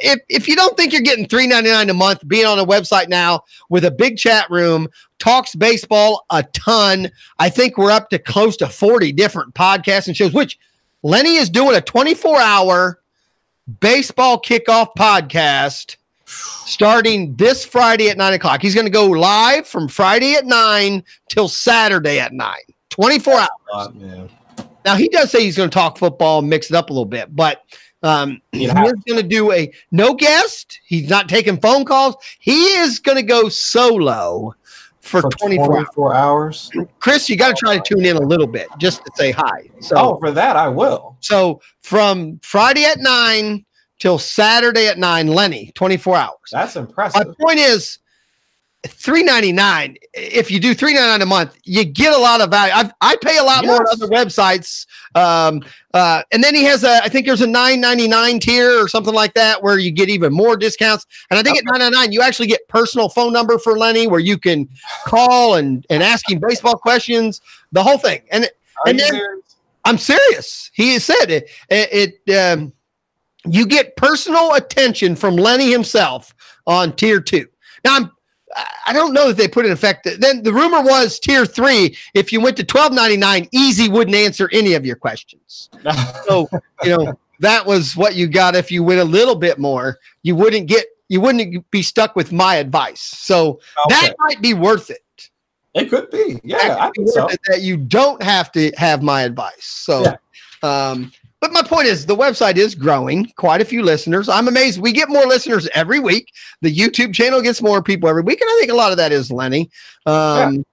If you don't think you're getting $3.99 a month, being on a website now with a big chat room, talks baseball a ton. I think we're up to close to 40 different podcasts and shows, which Lenny is doing a 24-hour baseball kickoff podcast starting this Friday at 9:00. He's going to go live from Friday at 9 till Saturday at 9, 24 hours. Now, he does say he's going to talk football and mix it up a little bit, but he's going to do a no guest. He's not taking phone calls. He is going to go solo for 24 hours. Chris, you got to try to tune in a little bit just to say hi. So, for that, I will. So from Friday at 9 till Saturday at 9, Lenny, 24 hours. That's impressive. My point is, $3.99. If you do $3.99 a month, you get a lot of value. I pay a lot more on other websites. And then he has I think there's a $9.99 tier or something like that where you get even more discounts. And I think at $9.99 you actually get personal phone number for Lenny where you can call and ask him baseball questions, the whole thing. And then serious? I'm serious. He said it. You get personal attention from Lenny himself on tier 2. Now I don't know that they put it in effect. Then the rumor was tier 3. If you went to $12.99, Easy wouldn't answer any of your questions. So that was what you got. If you went a little bit more, you wouldn't be stuck with my advice. So that might be worth it. It could be. Yeah, I think so. That you don't have to have my advice. So, but my point is the website is growing. Quite a few listeners. I'm amazed. We get more listeners every week. The YouTube channel gets more people every week. And I think a lot of that is Lenny. Last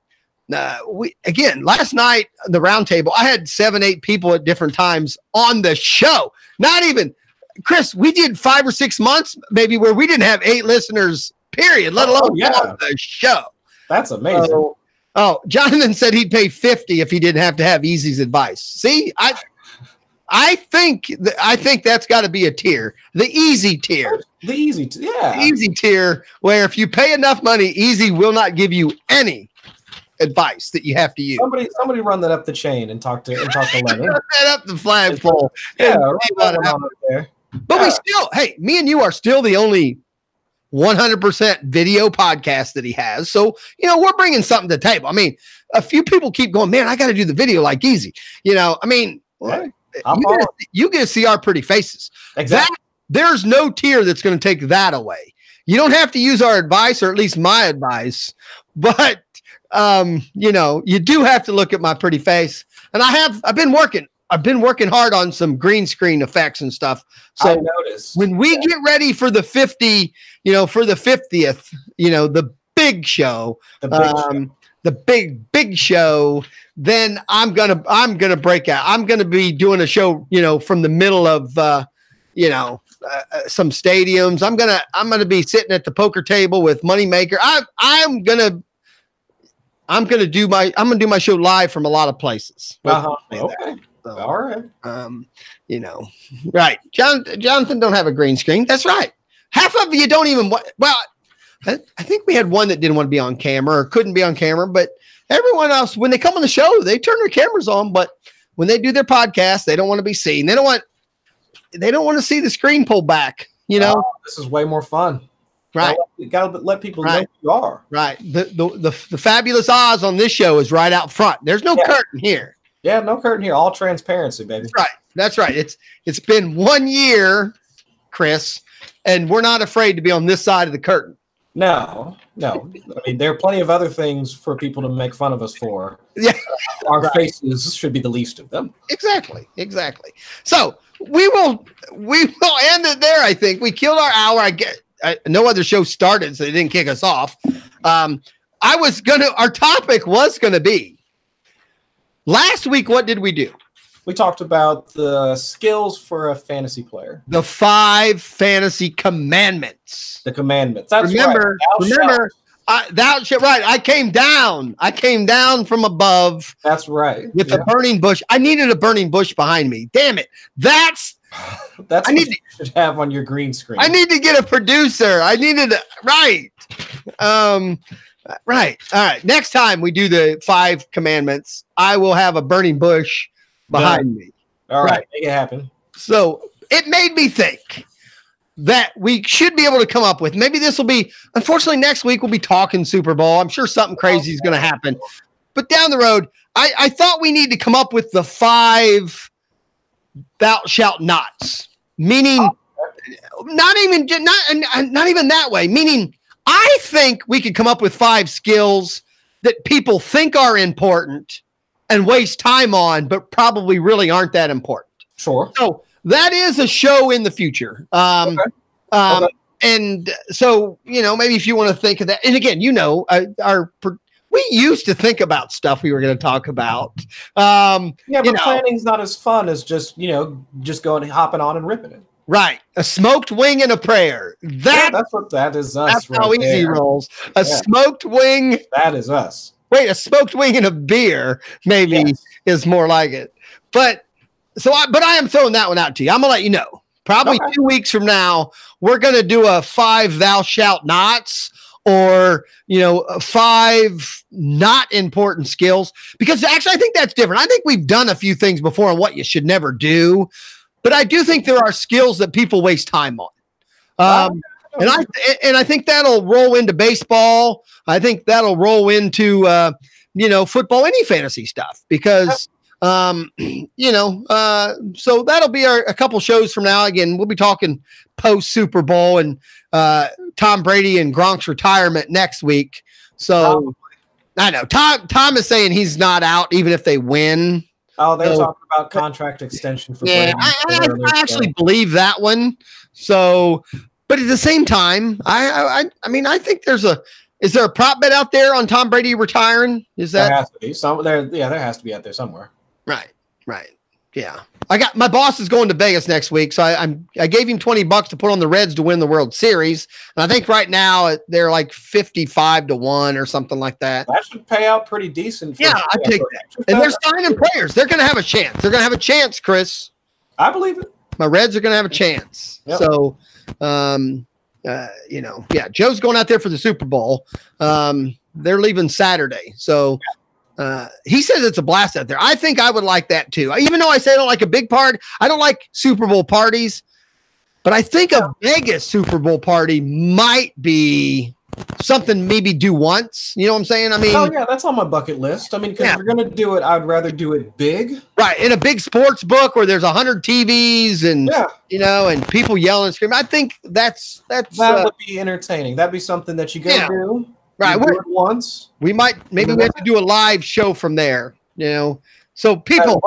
night, the roundtable, I had 7-8 people at different times on the show. Not even, Chris, we did 5 or 6 months maybe where we didn't have 8 listeners, period, let alone on the show. That's amazing. Jonathan said he'd pay $50 if he didn't have to have Easy's advice. See, I think that's got to be a tier, the Easy tier. The Easy tier, where if you pay enough money, Easy will not give you any advice that you have to use. Somebody run that up the chain and talk to Lenny. Run that up the flagpole. But we still, me and you are still the only 100% video podcast that he has. So, we're bringing something to the table. I mean, a few people keep going, man, I got to do the video like Easy. You get to see our pretty faces. Exactly. There's no tier that's going to take that away. You don't have to use our advice, or at least my advice, but you do have to look at my pretty face. And I've been working hard on some green screen effects and stuff. So I noticed when we get ready for the 50, for the 50th, the big show, the big show, then I'm gonna break out. I'm gonna be doing a show, from the middle of some stadiums. I'm gonna be sitting at the poker table with Moneymaker. I'm gonna do my show live from a lot of places. Okay. So, all right. Right. Jonathan don't have a green screen. That's right. Half of you don't even I think we had one that didn't want to be on camera or couldn't be on camera, but everyone else, when they come on the show, they turn their cameras on, but when they do their podcast, they don't want to be seen. They don't want to see the screen pulled back, This is way more fun. Right. You gotta let people know who you are. Right. The fabulous Oz on this show is right out front. There's no curtain here. Yeah, no curtain here. All transparency, baby. That's right. It's been 1 year, Chris, and we're not afraid to be on this side of the curtain. No. I mean, there are plenty of other things for people to make fun of us for. Yeah. Our faces should be the least of them. Exactly. So we will end it there. I think we killed our hour. No other show started, so they didn't kick us off. Our topic was going to be last week. What did we do? We talked about the skills for a fantasy player. The 5 fantasy commandments. The commandments. That's remember, Right. I came down. I came down from above. That's right. With a burning bush. I needed a burning bush behind me. Damn it. That's what you should have on your green screen. I need to get a producer. Right. Right. All right. Next time we do the 5 commandments, I will have a burning bush behind me. All right. Make it happen. So it made me think that we should be able to come up with, maybe this will be, unfortunately, next week we'll be talking Super Bowl. I'm sure something crazy is going to happen. But down the road, I thought we need to come up with the 5 thou shalt nots, meaning not even that way, meaning I think we could come up with 5 skills that people think are important and waste time on, but probably really aren't that important. Sure. So that is a show in the future. Okay. And so, maybe if you want to think of that, and again, we used to think about stuff we were going to talk about. But planning's not as fun as just going, hopping on and ripping it. Right. A smoked wing and a prayer. That's what that is us. That's right how easy rolls. Smoked wing. That is us. Wait, a smoked wing and a beer maybe is more like it. But I am throwing that one out to you. I'm going to let you know. Probably 2 weeks from now, we're going to do a 5 thou shalt nots or, 5 not important skills. Because actually, I think that's different. I think we've done a few things before on what you should never do. But I do think there are skills that people waste time on. And I think that'll roll into baseball. I think that'll roll into, football, any fantasy stuff, because, so that'll be a couple shows from now. Again, we'll be talking post Super Bowl and Tom Brady and Gronk's retirement next week. So I know Tom is saying he's not out, even if they win. Oh, they're talking about contract extension for Brady. I actually believe that one. So, but at the same time, I think is there a prop bet out there on Tom Brady retiring? There has to be there has to be out there somewhere. Right. Yeah. My boss is going to Vegas next week, so I gave him $20 to put on the Reds to win the World Series. And I think right now they're like 55-1 or something like that. That should pay out pretty decent. I take that. And they're signing players. They're going to have a chance. They're going to have a chance, Chris. I believe it. My Reds are going to have a chance. Yep. So, Joe's going out there for the Super Bowl. They're leaving Saturday. So he says it's a blast out there. I think I would like that too. Even though I say I don't like a big party, I don't like Super Bowl parties, but I think a Vegas Super Bowl party might be something maybe do once. You know what I'm saying? I mean, that's on my bucket list. I mean, because if you're going to do it, I'd rather do it big. Right. In a big sports book where there's 100 TVs and, and people yelling and screaming. I think that would be entertaining. That'd be something that you go do. Right. Once. We have to do a live show from there, So people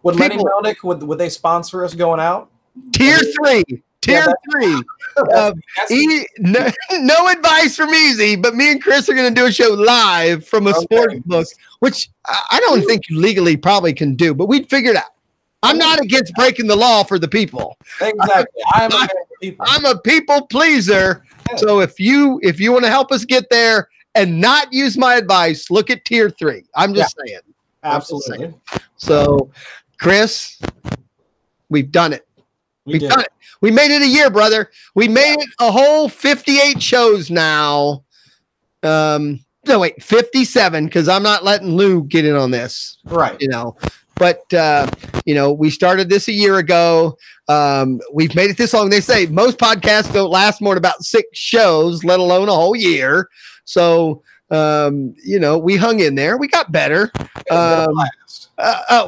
would Lenny Melnick, would they sponsor us going out? Tier 3. No advice from Easy, but me and Chris are going to do a show live from a sports book, which I don't think you legally probably can do, but we'd figure it out. I'm not against breaking the law for the people. Exactly. I'm a people pleaser. Yeah. So if you want to help us get there and not use my advice, look at Tier 3. I'm just saying. Absolutely. So, Chris, we've done it. We've done it. We made it a year, brother. We made it a whole 58 shows now. 57, because I'm not letting Lou get in on this. Right. But we started this a year ago. We've made it this long. They say most podcasts don't last more than about 6 shows, let alone a whole year. So, we hung in there. We got better.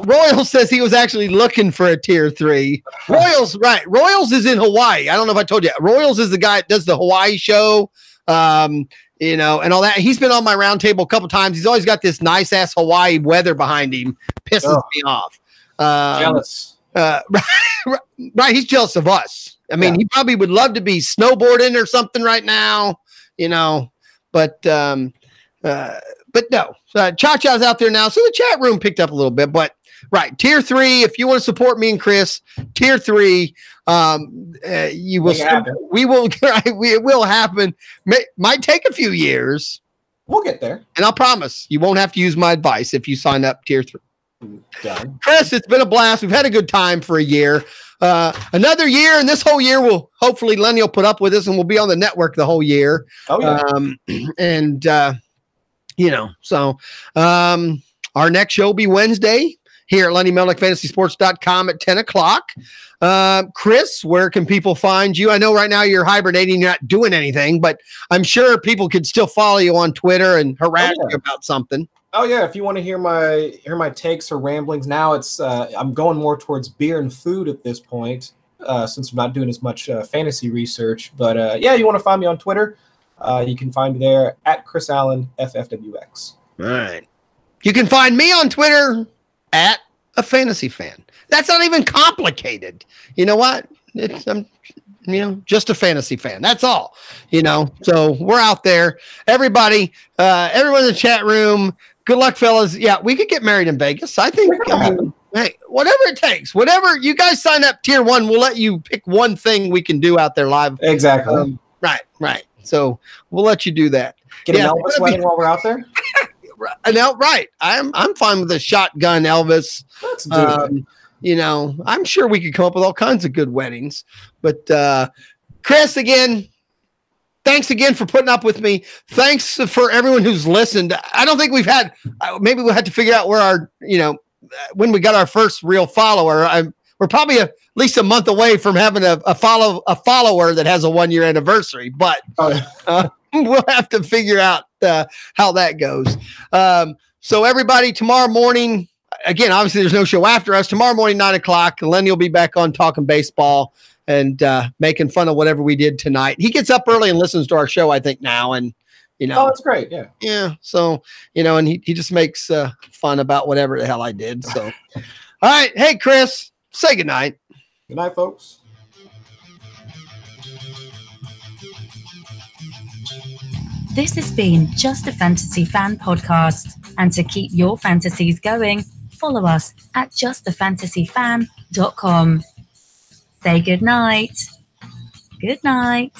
Royal says he was actually looking for a Tier 3. Royals, right. Royals is in Hawaii. I don't know if I told you. Royals is the guy that does the Hawaii show, and all that. He's been on my roundtable a couple times. He's always got this nice ass Hawaii weather behind him. Pisses me off. Jealous. Right. He's jealous of us. I mean, he probably would love to be snowboarding or something right now, but no. Cha-Cha's out there now, so the chat room picked up a little bit, but right, Tier 3, if you want to support me and Chris, Tier 3, you will it will happen. Might take a few years, We'll get there. And I'll promise you won't have to use my advice if you sign up tier 3. Done. Chris, it's been a blast. We've had a good time for a year. Another year, and this whole year will hopefully Lenny will put up with us, and we'll be on the network the whole year. Oh yeah. Our next show will be Wednesday here at LennyMelnickFantasySports.com at 10 o'clock. Chris, where can people find you? I know right now you're hibernating, you're not doing anything, but I'm sure people could still follow you on Twitter and harass you about something. Oh yeah, if you want to hear my takes or ramblings now, it's I'm going more towards beer and food at this point, since I'm not doing as much fantasy research. But yeah, you want to find me on Twitter? You can find me there at Chris Allen FFWX. All right. You can find me on Twitter at a fantasy fan. That's not even complicated. You know what? I'm just a fantasy fan. That's all. So we're out there. Everybody, everyone in the chat room. Good luck, fellas. Yeah, we could get married in Vegas. I think. Hey, whatever it takes. Whatever you guys sign up tier 1, we'll let you pick one thing we can do out there live. Exactly. Right. So we'll let you do that. Get an Elvis wedding while we're out there. Right. I'm fine with a shotgun Elvis. Let's do it. I'm sure we could come up with all kinds of good weddings. But Chris, again, thanks again for putting up with me. Thanks for everyone who's listened. I don't think we've had. Maybe we'll have to figure out where our when we got our first real follower. We're probably at least a month away from having a follower that has a 1-year anniversary. But we'll have to figure out how that goes. So everybody, tomorrow morning, again, obviously there's no show after us. Tomorrow morning, 9 o'clock, Lenny will be back on talking baseball and making fun of whatever we did tonight. He gets up early and listens to our show, I think, now. And, oh, that's great. Yeah. Yeah. So, and he just makes fun about whatever the hell I did. So, all right. Hey, Chris, say goodnight. Good night, folks. This has been Just a Fantasy Fan Podcast. And to keep your fantasies going, follow us at justafantasyfan.com. Say good night. Good night.